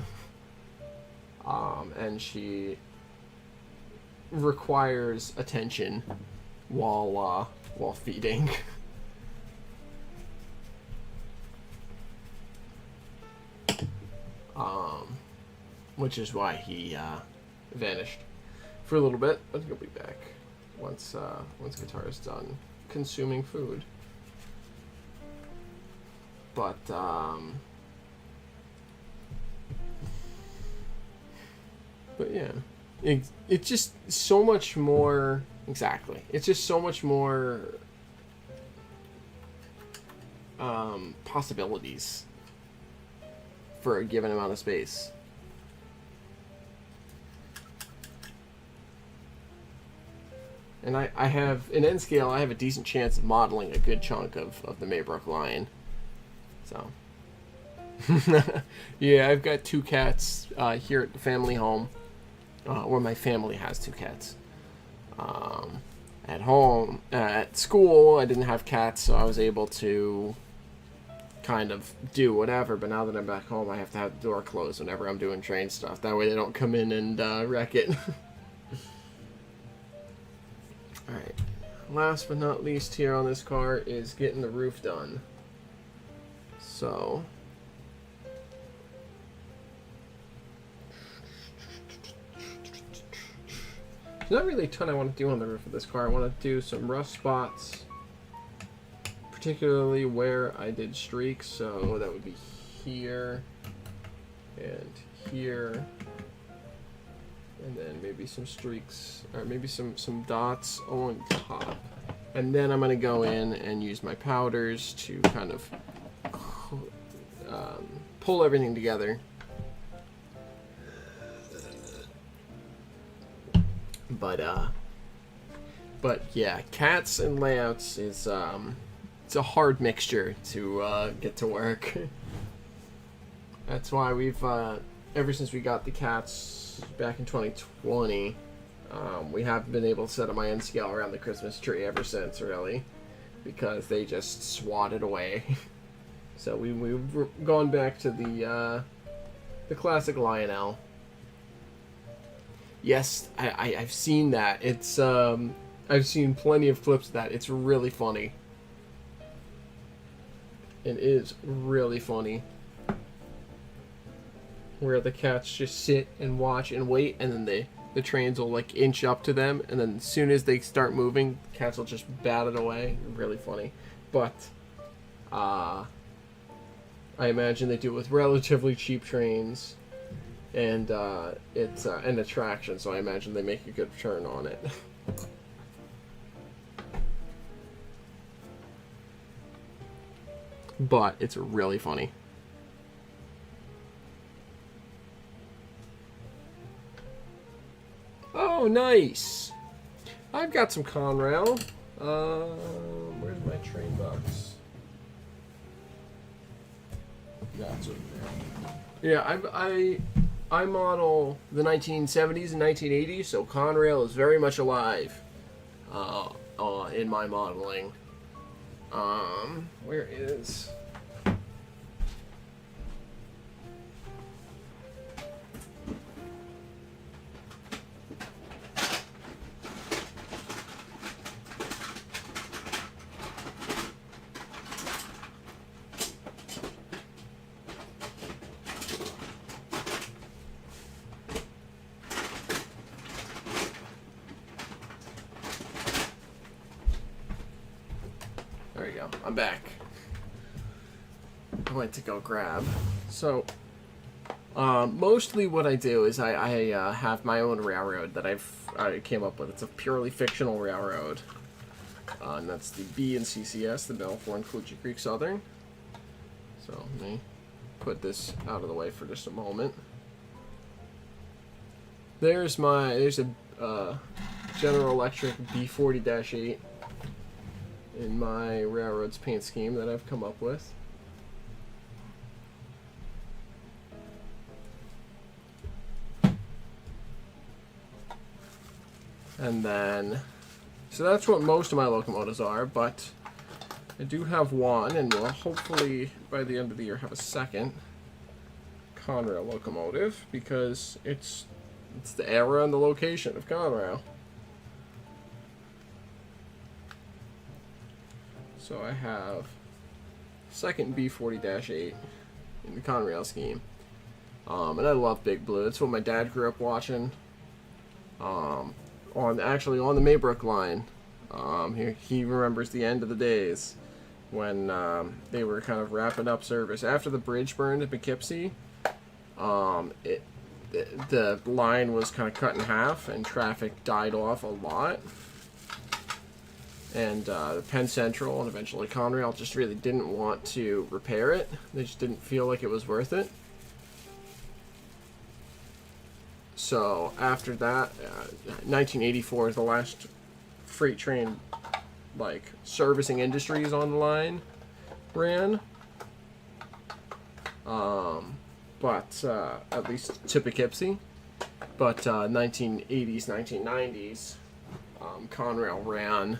and she requires attention while feeding. Which is why he vanished for a little bit, but he'll be back once Guitar is done consuming food. But yeah, it's just so much more. Exactly, it's just so much more possibilities for a given amount of space. And I have, in N scale, I have a decent chance of modeling a good chunk of the Maybrook line. So, yeah, I've got 2 cats here at the family home, where my family has 2 cats. At home, at school, I didn't have cats, so I was able to kind of do whatever. But now that I'm back home, I have to have the door closed whenever I'm doing train stuff. That way they don't come in and wreck it. Alright, last but not least here on this car is getting the roof done. So, there's not really a ton I want to do on the roof of this car. I want to do some rough spots, particularly where I did streaks, so that would be here and here. And then maybe some streaks, or maybe some dots on top. And then I'm going to go in and use my powders to kind of pull everything together. But yeah, cats and layouts is it's a hard mixture to get to work. That's why we've ever since we got the cats back in 2020, we haven't been able to set up my N scale around the Christmas tree ever since, really, because they just swatted away. So we've gone back to the classic Lionel. Yes, I've seen that. It's I've seen plenty of clips of that. It's really funny. It is really funny. Where the cats just sit and watch and wait, and then the trains will like inch up to them, and then as soon as they start moving, the cats will just bat it away. Really funny. But I imagine they do it with relatively cheap trains, and it's an attraction, so I imagine they make a good return on it. But it's really funny. Oh, nice! I've got some Conrail. Where's my train box? That's over there. Yeah, I model the 1970s and 1980s, so Conrail is very much alive in my modeling. Where is... There we go. I'm back. I went to go grab. So, mostly what I do is I have my own railroad that I came up with. It's a purely fictional railroad. And that's the B and CCS, the Balfour and Coogee Creek Southern. So, let me put this out of the way for just a moment. There's a General Electric B40-8 in my railroad's paint scheme that I've come up with. And then, so that's what most of my locomotives are, but I do have one, and we'll hopefully by the end of the year have a second Conrail locomotive, because it's the era and the location of Conrail. So I have second B40-8 in the Conrail scheme. And I love Big Blue. It's what my dad grew up watching. On the Maybrook line. He remembers the end of the days when they were kind of wrapping up service after the bridge burned at Poughkeepsie. The line was kind of cut in half, and traffic died off a lot. And the Penn Central and eventually Conrail just really didn't want to repair it. They just didn't feel like it was worth it. So after that, 1984 is the last freight train, like, servicing industries on the line ran. But at least to Poughkeepsie. But 1980s, 1990s, Conrail ran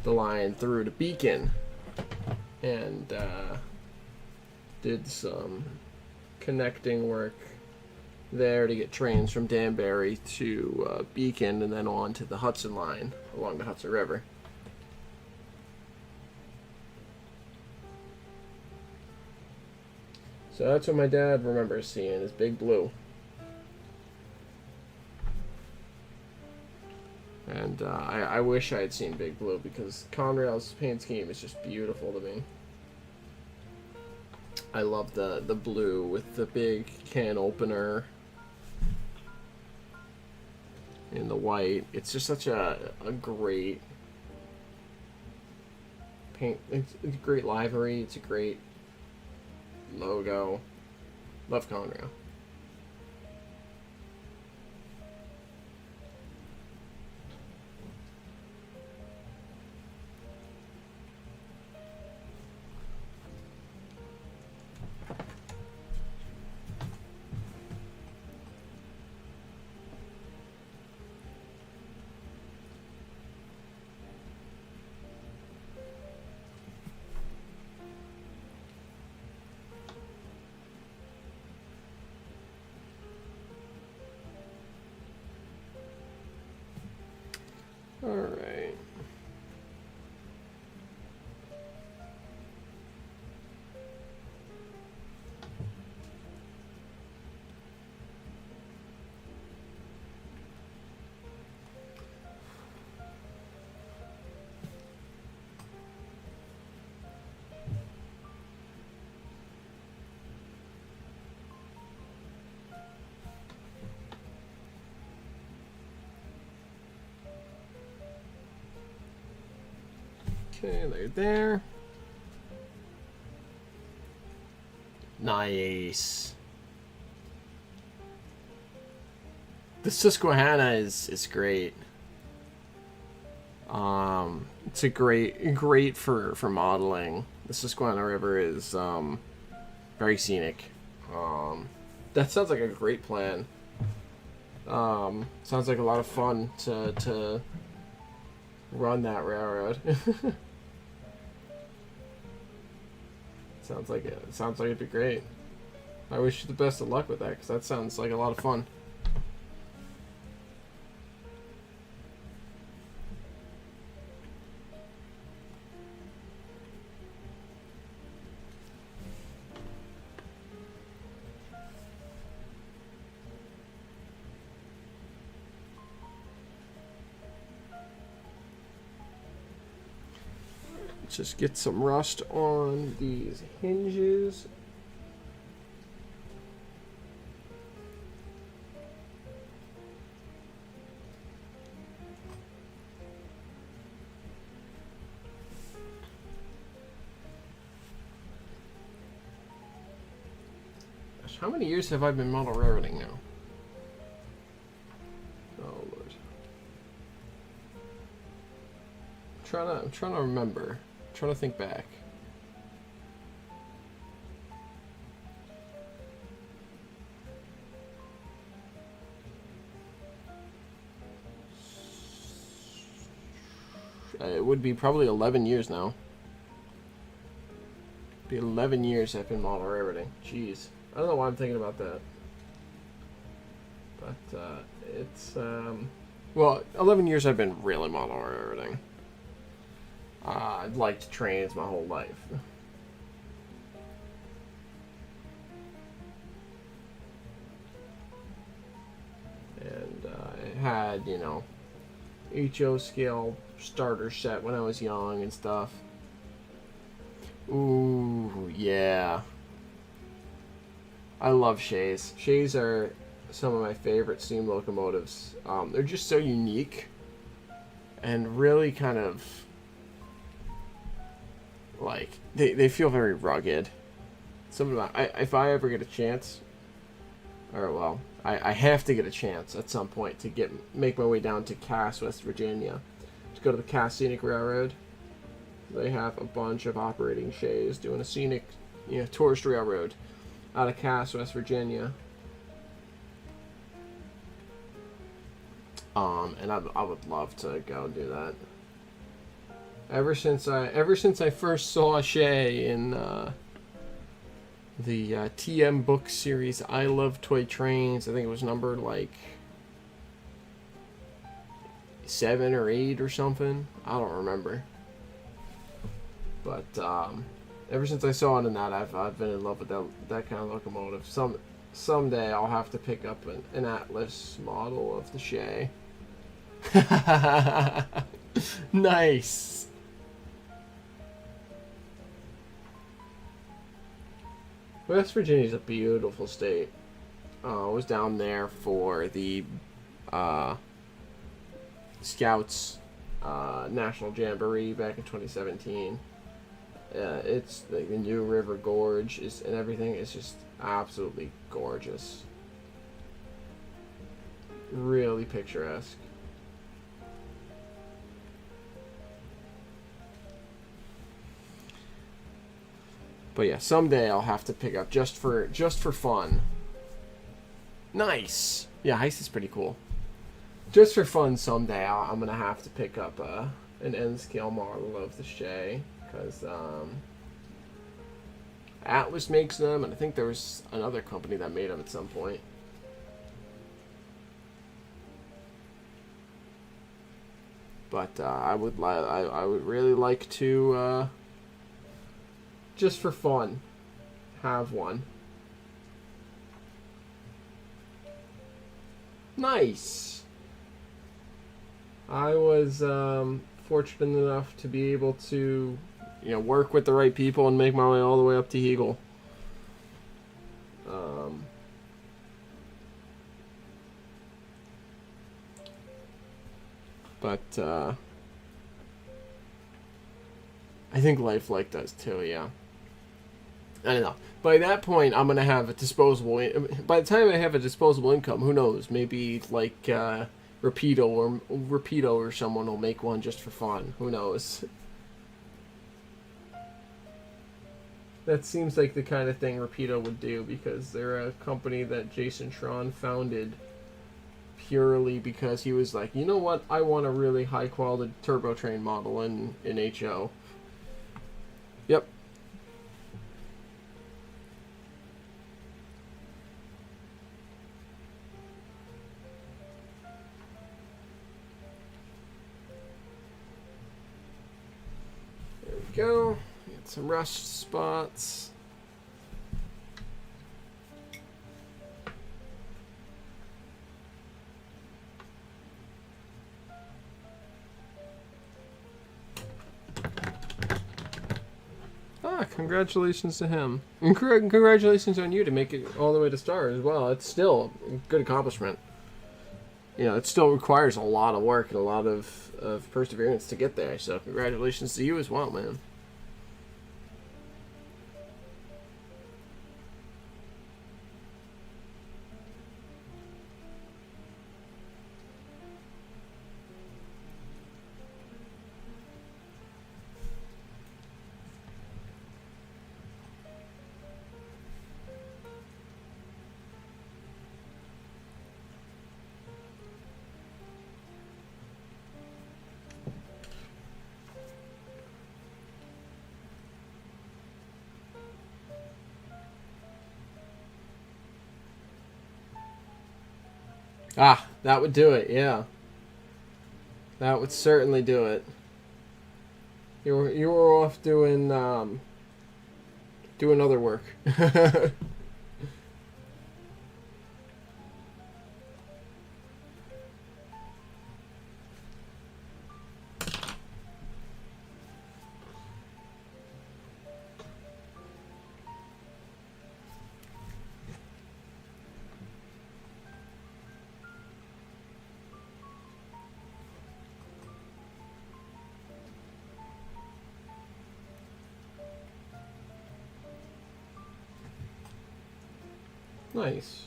the line through to Beacon and did some connecting work there to get trains from Danbury to Beacon and then on to the Hudson line along the Hudson River. So that's what my dad remembers seeing, is Big Blue. And I wish I had seen Big Blue, because Conrail's paint scheme is just beautiful to me. I love the blue with the big can opener in the white. It's just such a great paint. It's a great livery. It's a great logo. Love Conrail. Alright. Okay, they're there. Nice. The Susquehanna is great. It's a great for modeling. The Susquehanna River is very scenic. That sounds like a great plan. Sounds like a lot of fun to run that railroad. Sounds like it'd be great. I wish you the best of luck with that, because that sounds like a lot of fun. Just get some rust on these hinges. Gosh, how many years have I been model railroading now? Oh Lord. I'm trying to remember. Trying to think back. It would be probably 11 years now. It'd be 11 years I've been model railroading. Jeez. I don't know why I'm thinking about that. But it's well, 11 years I've been really model railroading. I've liked trains my whole life. And I had, you know, HO scale starter set when I was young and stuff. Ooh, yeah. I love Shays. Shays are some of my favorite steam locomotives. They're just so unique and really kind of like they feel very rugged. Some of if I ever get a chance, or well, I have to get a chance at some point to make my way down to Cass, West Virginia, to go to the Cass Scenic Railroad. They have a bunch of operating Shays doing a scenic, you know, tourist railroad out of Cass, West Virginia. And I would love to go do that. Ever since I first saw Shay in the TM book series, I Love Toy Trains. I think it was numbered like 7 or 8 or something. I don't remember. But ever since I saw it in that, I've been in love with that kind of locomotive. Someday I'll have to pick up an Atlas model of the Shay. Nice. West Virginia's a beautiful state. I was down there for the Scouts National Jamboree back in 2017. It's like the New River Gorge and everything is just absolutely gorgeous. Really picturesque. But yeah, someday I'll have to pick up just for fun. Nice. Yeah, Heist is pretty cool. Just for fun, someday I'm gonna have to pick up an N scale model of the Shay, because Atlas makes them, and I think there was another company that made them at some point. But I would really like to just for fun have one. Nice. I was fortunate enough to be able to, you know, work with the right people and make my way all the way up to Eagle. But I think Lifelike does too, yeah. I don't know. By that point, I'm gonna have a disposable. By the time I have a disposable income, who knows? Maybe like Rapido or someone will make one just for fun. Who knows? That seems like the kind of thing Rapido would do, because they're a company that Jason Tron founded purely because he was like, you know what? I want a really high quality turbo train model in HO. Yep. There we go. Get some rust spots. Congratulations to him. And congratulations on you to make it all the way to star as well. It's still a good accomplishment. You know, it still requires a lot of work and a lot of perseverance to get there. So congratulations to you as well, man. Ah, that would do it, yeah. That would certainly do it. You were off doing doing other work. Nice.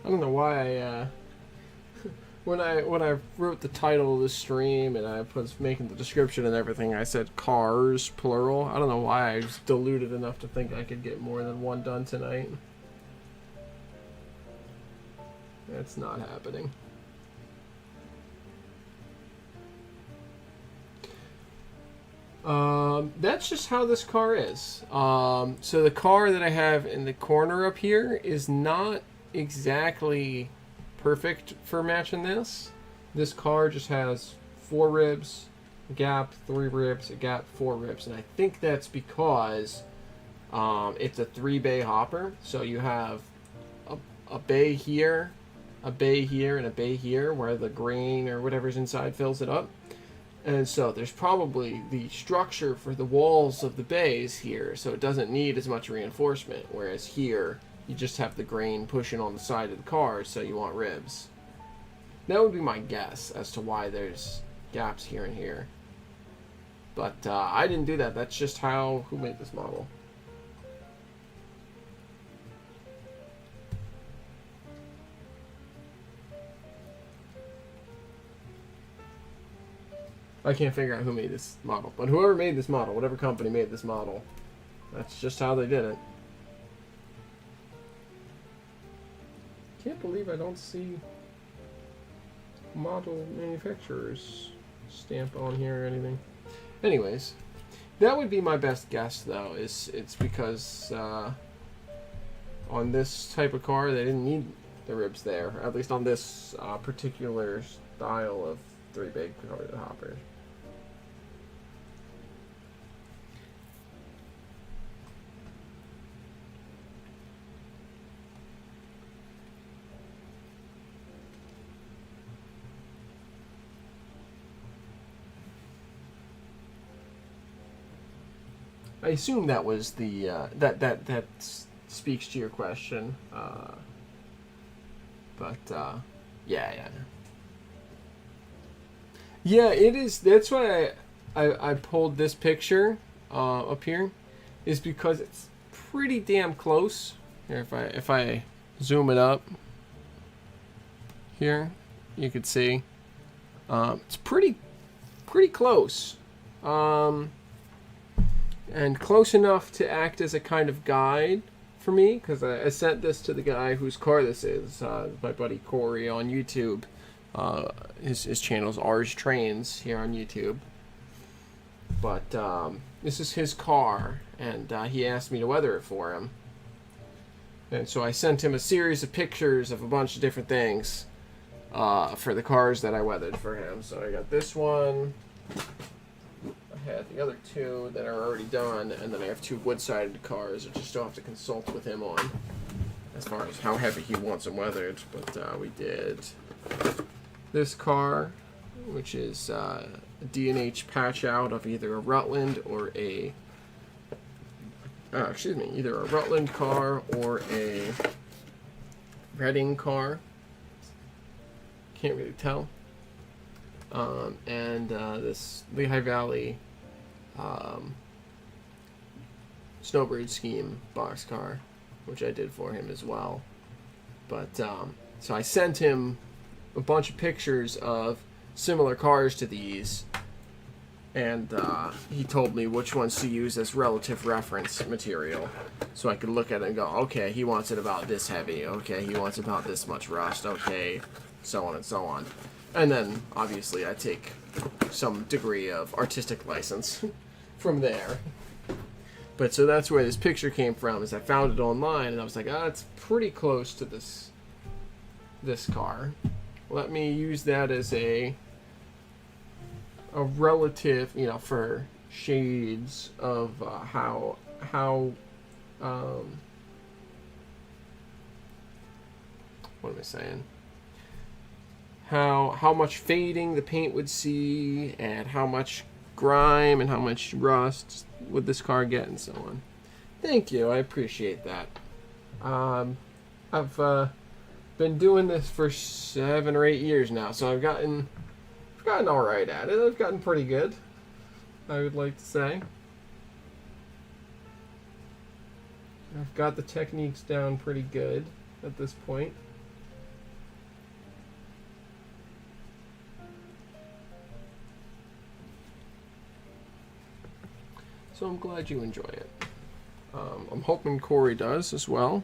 I don't know why when I wrote the title of the stream and I was making the description and everything, I said cars plural. I don't know why I was deluded enough to think I could get more than one done tonight. That's not happening. That's just how this car is. So the car that I have in the corner up here is not exactly perfect for matching this. This car just has 4 ribs, a gap, 3 ribs, a gap, 4 ribs, and I think that's because it's a 3-bay hopper. So you have a bay here, a bay here, and a bay here where the grain or whatever's inside fills it up. And so there's probably the structure for the walls of the bays here, so it doesn't need as much reinforcement, whereas here you just have the grain pushing on the side of the car, so you want ribs. That would be my guess as to why there's gaps here and here. But I didn't do that. That's just who made this model. I can't figure out who made this model. But whoever made this model, whatever company made this model, that's just how they did it. Can't believe I don't see model manufacturer's stamp on here or anything. Anyways, that would be my best guess, though. It's because on this type of car, they didn't need the ribs there. At least on this particular style of 3-bay covered hopper. I assume that was the that speaks to your question, yeah, it is. That's why I pulled this picture up here, is because it's pretty damn close. Here, if I zoom it up here, you could see it's pretty close. And close enough to act as a kind of guide for me, because I sent this to the guy whose car this is, my buddy Corey on YouTube. His channel is Ars Trains here on YouTube. But this is his car, and he asked me to weather it for him. And so I sent him a series of pictures of a bunch of different things for the cars that I weathered for him. So I got this one. I had the other 2 that are already done, and then I have 2 wood-sided cars, which I still have to consult with him on as far as how heavy he wants them weathered. But we did this car, which is a D&H patch out of either a Rutland or a either a Rutland car or a Reading car. Can't really tell. And this Lehigh Valley Snowbird Scheme boxcar, which I did for him as well. But so I sent him a bunch of pictures of similar cars to these, and he told me which ones to use as relative reference material, so I could look at it and go, okay, he wants it about this heavy, okay, he wants about this much rust, okay, so on and so on. And then, obviously, I take some degree of artistic license from there. But so that's where this picture came from, is I found it online, and I was like, it's pretty close to this car. Let me use that as a relative, for shades of how what am I saying? How much fading the paint would see, and how much grime and how much rust would this car get, and so on. Thank you, I appreciate that. I've been doing this for 7 or 8 years now, so I've gotten all right at it. I've gotten pretty good, I would like to say. I've got the techniques down pretty good at this point. So I'm glad you enjoy it. I'm hoping Corey does as well.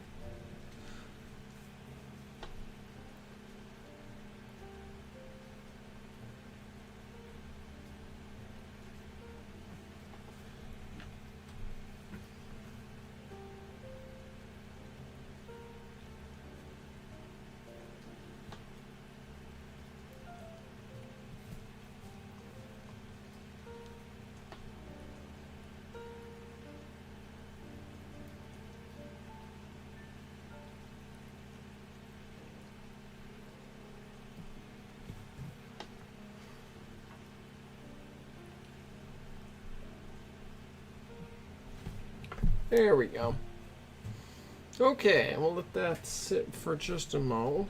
There we go. Okay, we'll let that sit for just a moment.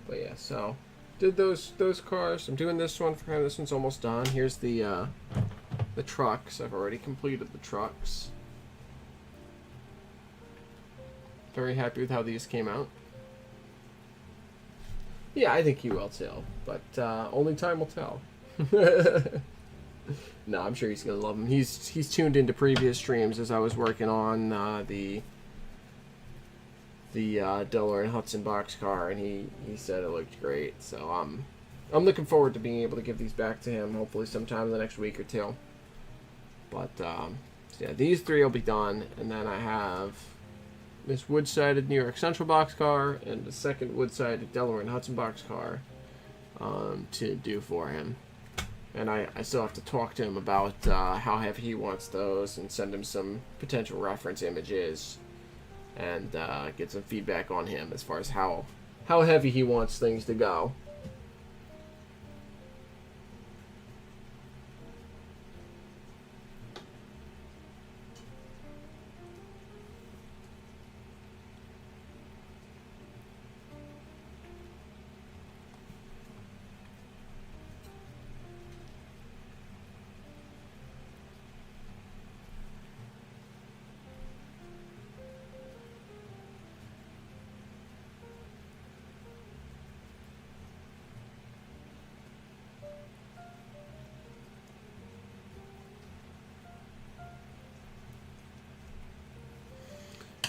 But yeah, so did those cars. I'm doing this one for him. This one's almost done. Here's the trucks. I've already completed the trucks. Very happy with how these came out. Yeah, I think he will too, but only time will tell. No, I'm sure he's gonna love them. He's tuned into previous streams as I was working on the Delaware and Hudson boxcar, and he said it looked great. So I'm looking forward to being able to give these back to him, hopefully sometime in the next week or two. But so yeah, these 3 will be done, and then I have this wood-sided New York Central boxcar and the second wood-sided Delaware and Hudson boxcar to do for him. And I still have to talk to him about how heavy he wants those, and send him some potential reference images, and get some feedback on him as far as how heavy he wants things to go.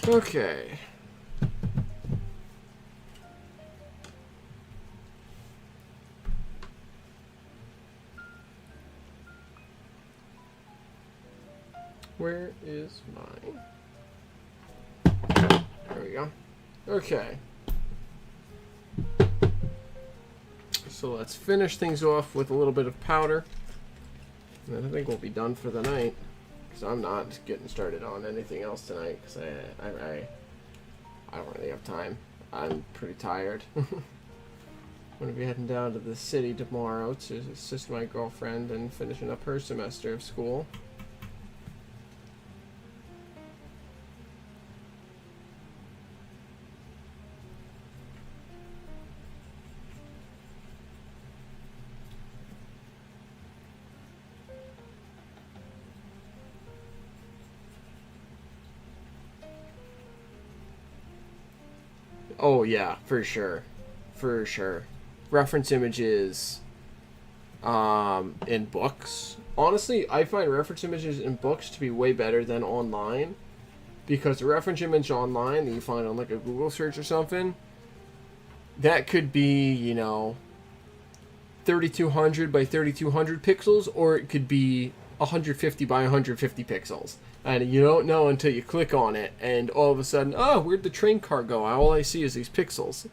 Okay. Where is mine? There we go. Okay. So let's finish things off with a little bit of powder. And then I think we'll be done for the night. So I'm not getting started on anything else tonight, because I don't really have time. I'm pretty tired. I'm going to be heading down to the city tomorrow to assist my girlfriend in finishing up her semester of school. Oh yeah, for sure, for sure. Reference images, in books. Honestly, I find reference images in books to be way better than online, because the reference image online that you find on like a Google search or something, that could be, 3200 by 3200 pixels, or it could be 150 by 150 pixels. And you don't know until you click on it, and all of a sudden, oh, where'd the train car go? All I see is these pixels.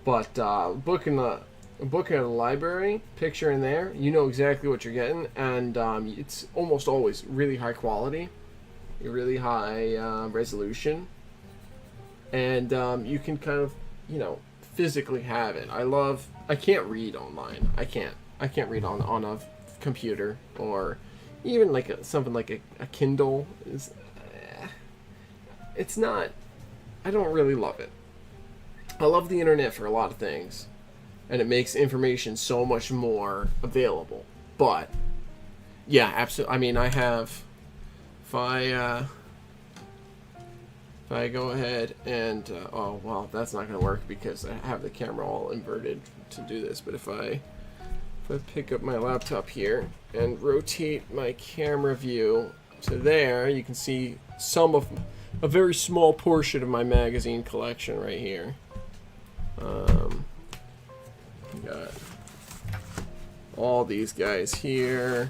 But book in a library, picture in there, you know exactly what you're getting, and it's almost always really high quality, really high resolution, and you can kind of, physically have it. I can't read online. I can't read on a computer, or even like something like a Kindle. It's not, I don't really love it. I love the internet for a lot of things, and it makes information so much more available. But yeah, absolutely. I mean, I have, if I go ahead and oh well, that's not going to work because I have the camera all inverted to do this. But if I pick up my laptop here and rotate my camera view to there, you can see a very small portion of my magazine collection right here. We got all these guys here.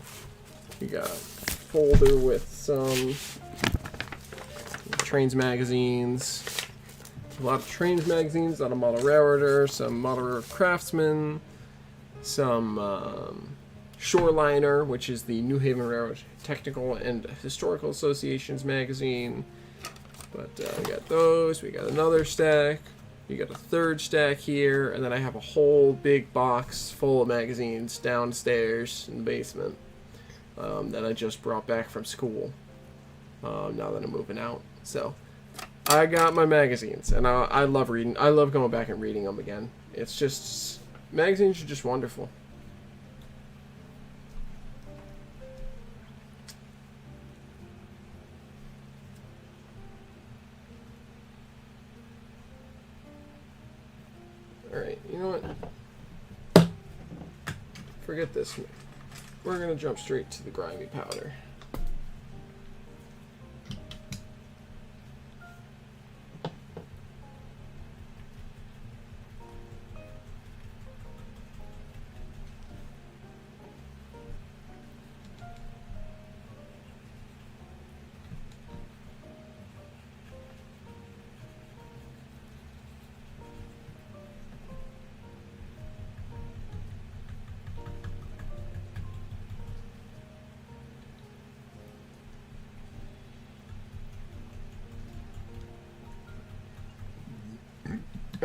We got a folder with some Trains magazines. A lot of Trains magazines, a lot of Model Railroader, some Model Railroad Craftsman, some Shoreliner, which is the New Haven Railroad Technical and Historical Association's magazine. But we got those. We got another stack. We got a third stack here, and then I have a whole big box full of magazines downstairs in the basement that I just brought back from school. Now that I'm moving out, so I got my magazines, and I love reading. I love going back and reading them again. It's just, magazines are just wonderful. Alright, you know what? Forget this. We're going to jump straight to the grimy powder.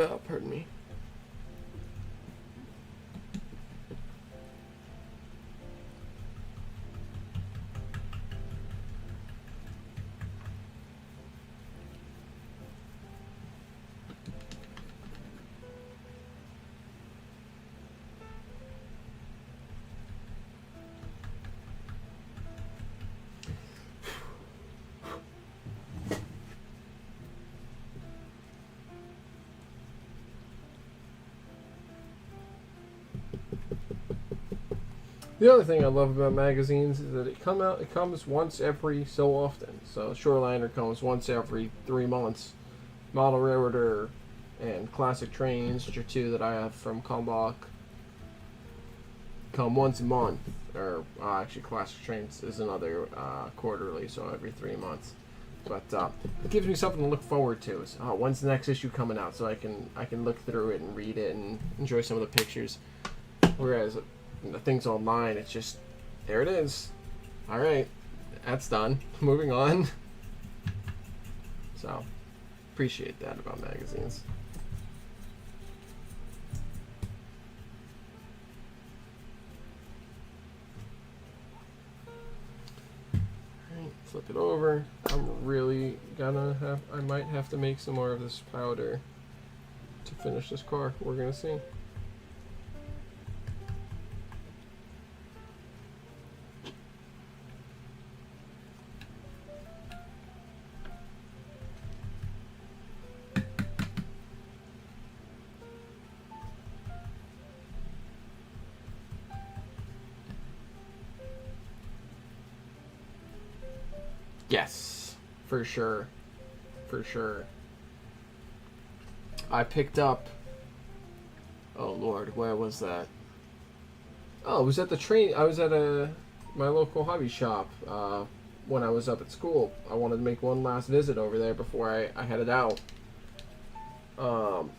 Oh, pardon me. The other thing I love about magazines is that it comes once every so often. So Shoreliner comes once every 3 months. Model Railroader and Classic Trains, which are two that I have from Kalmbach, come once a month. Or actually, Classic Trains is another quarterly, so every 3 months. But it gives me something to look forward to. So, when's the next issue coming out? So I can look through it and read it and enjoy some of the pictures. Whereas the things online, it's just, there it is. All right, that's done. Moving on. So, appreciate that about magazines. Alright, flip it over. I'm really I might have to make some more of this powder to finish this car. We're gonna see. Yes, for sure. For sure. I picked up... Oh, Lord, where was that? Oh, it was at the train. I was at my local hobby shop when I was up at school. I wanted to make one last visit over there before I headed out. And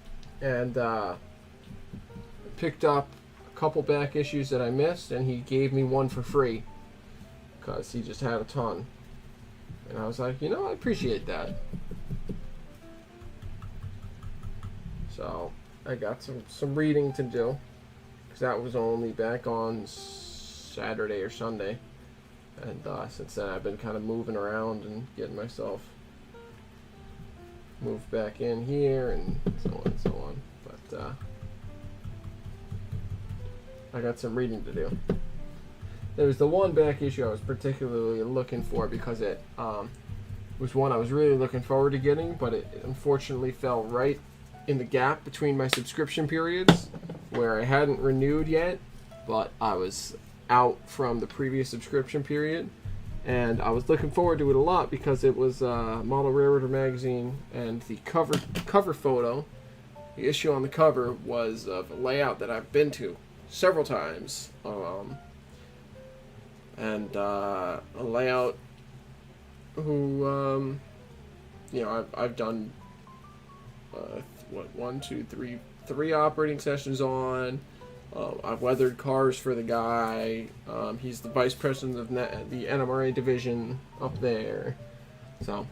picked up a couple back issues that I missed, and he gave me one for free because he just had a ton. And I was like, you know, I appreciate that. So I got some reading to do, because that was only back on Saturday or Sunday. And since then I've been kind of moving around and getting myself moved back in here and so on and so on. But I got some reading to do. There was the one back issue I was particularly looking for because it was one I was really looking forward to getting, but it unfortunately fell right in the gap between my subscription periods where I hadn't renewed yet, but I was out from the previous subscription period, and I was looking forward to it a lot because it was Model Railroader magazine, and the cover photo, the issue on the cover was of a layout that I've been to several times, and a layout who you know, I've done three operating sessions on. I've weathered cars for the guy. He's the vice president of the NMRA division up there. So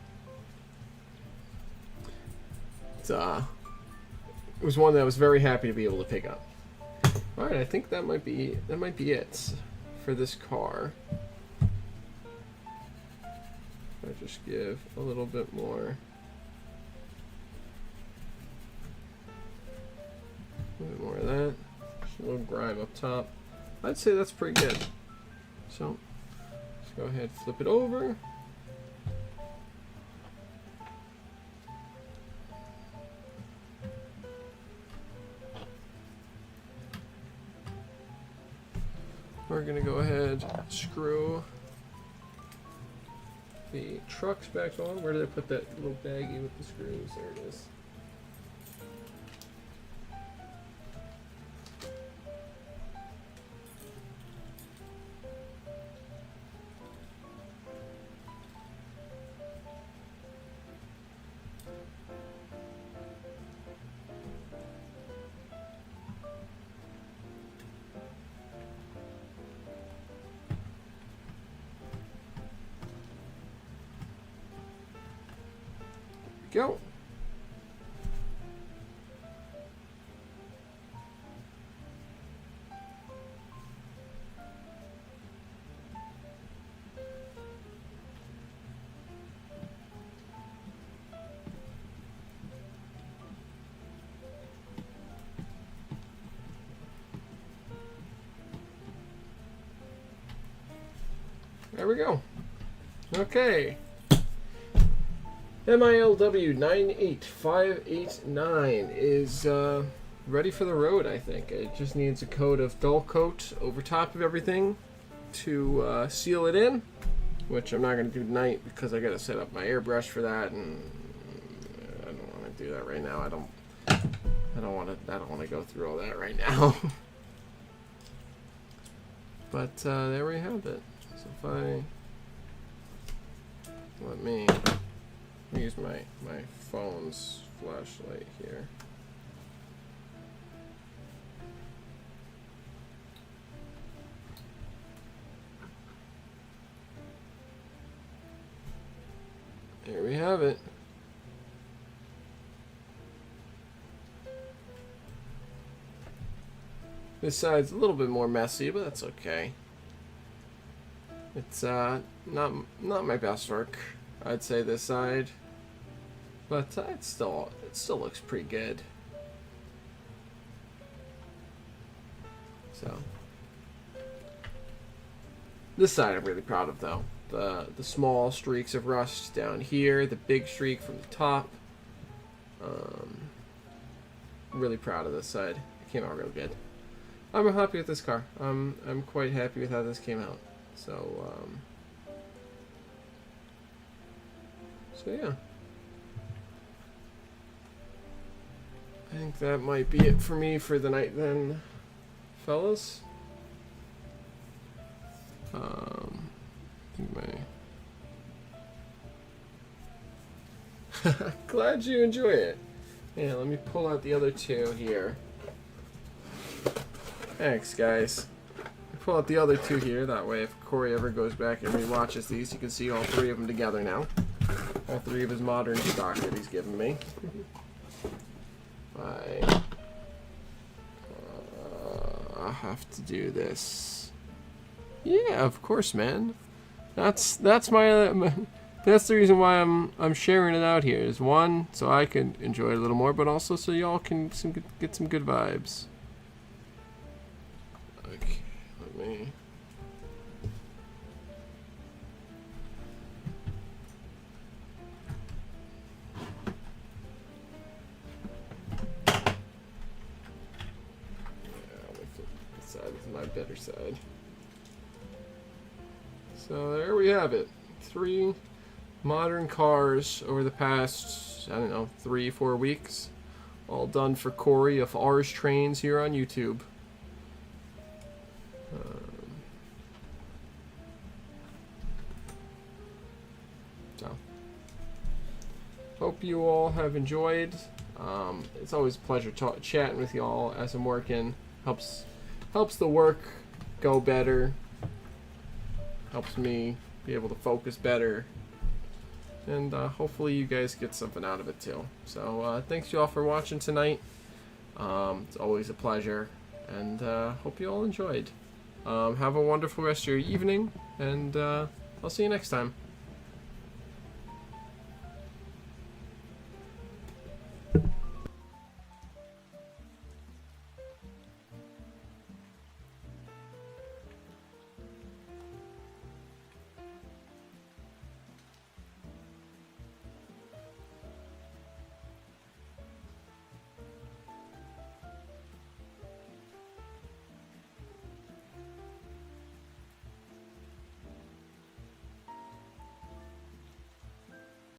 it was one that I was very happy to be able to pick up. All right, I think that might be it for this car. I just give a little bit more. A little bit more of that. Just a little grime up top. I'd say that's pretty good. So, let's go ahead, flip it over. We're gonna go ahead, screw the trucks back on. Where did I put that little baggie with the screws? There it is. Go. There we go. Okay. MILW 98589 is ready for the road, I think. It just needs a coat of dull coat over top of everything to seal it in, which I'm not going to do tonight because I got to set up my airbrush for that, and I don't want to do that right now. I don't want to go through all that right now. But there we have it. So if I let me use my phone's flashlight here. There we have it. This side's a little bit more messy, but that's okay. It's not my best work, I'd say, this side, but it still looks pretty good. So this side I'm really proud of, though. The small streaks of rust down here, the big streak from the top. Really proud of this side. It came out real good. I'm happy with this car. I'm quite happy with how this came out. So So yeah, I think that might be it for me for the night then, fellas. I think my glad you enjoy it. Yeah, let me pull out the other two here. Thanks, guys. Pull out the other two here. That way, if Corey ever goes back and rewatches these, you can see all three of them together now. All three of his modern stock that he's given me. I have to do this. Yeah, of course, man. That's my that's the reason why I'm sharing it out here. Is one, so I can enjoy it a little more, but also so y'all can get some good vibes. Okay, let me. This side is my better side. So there we have it. 3 modern cars over the past, I don't know, 3-4 weeks. All done for Corey of Ours Trains here on YouTube. So, hope you all have enjoyed. It's always a pleasure chatting with y'all as I'm working. Helps the work go better. Helps me be able to focus better. And hopefully you guys get something out of it too. So thanks you all for watching tonight. It's always a pleasure. And hope you all enjoyed. Have a wonderful rest of your evening. And I'll see you next time.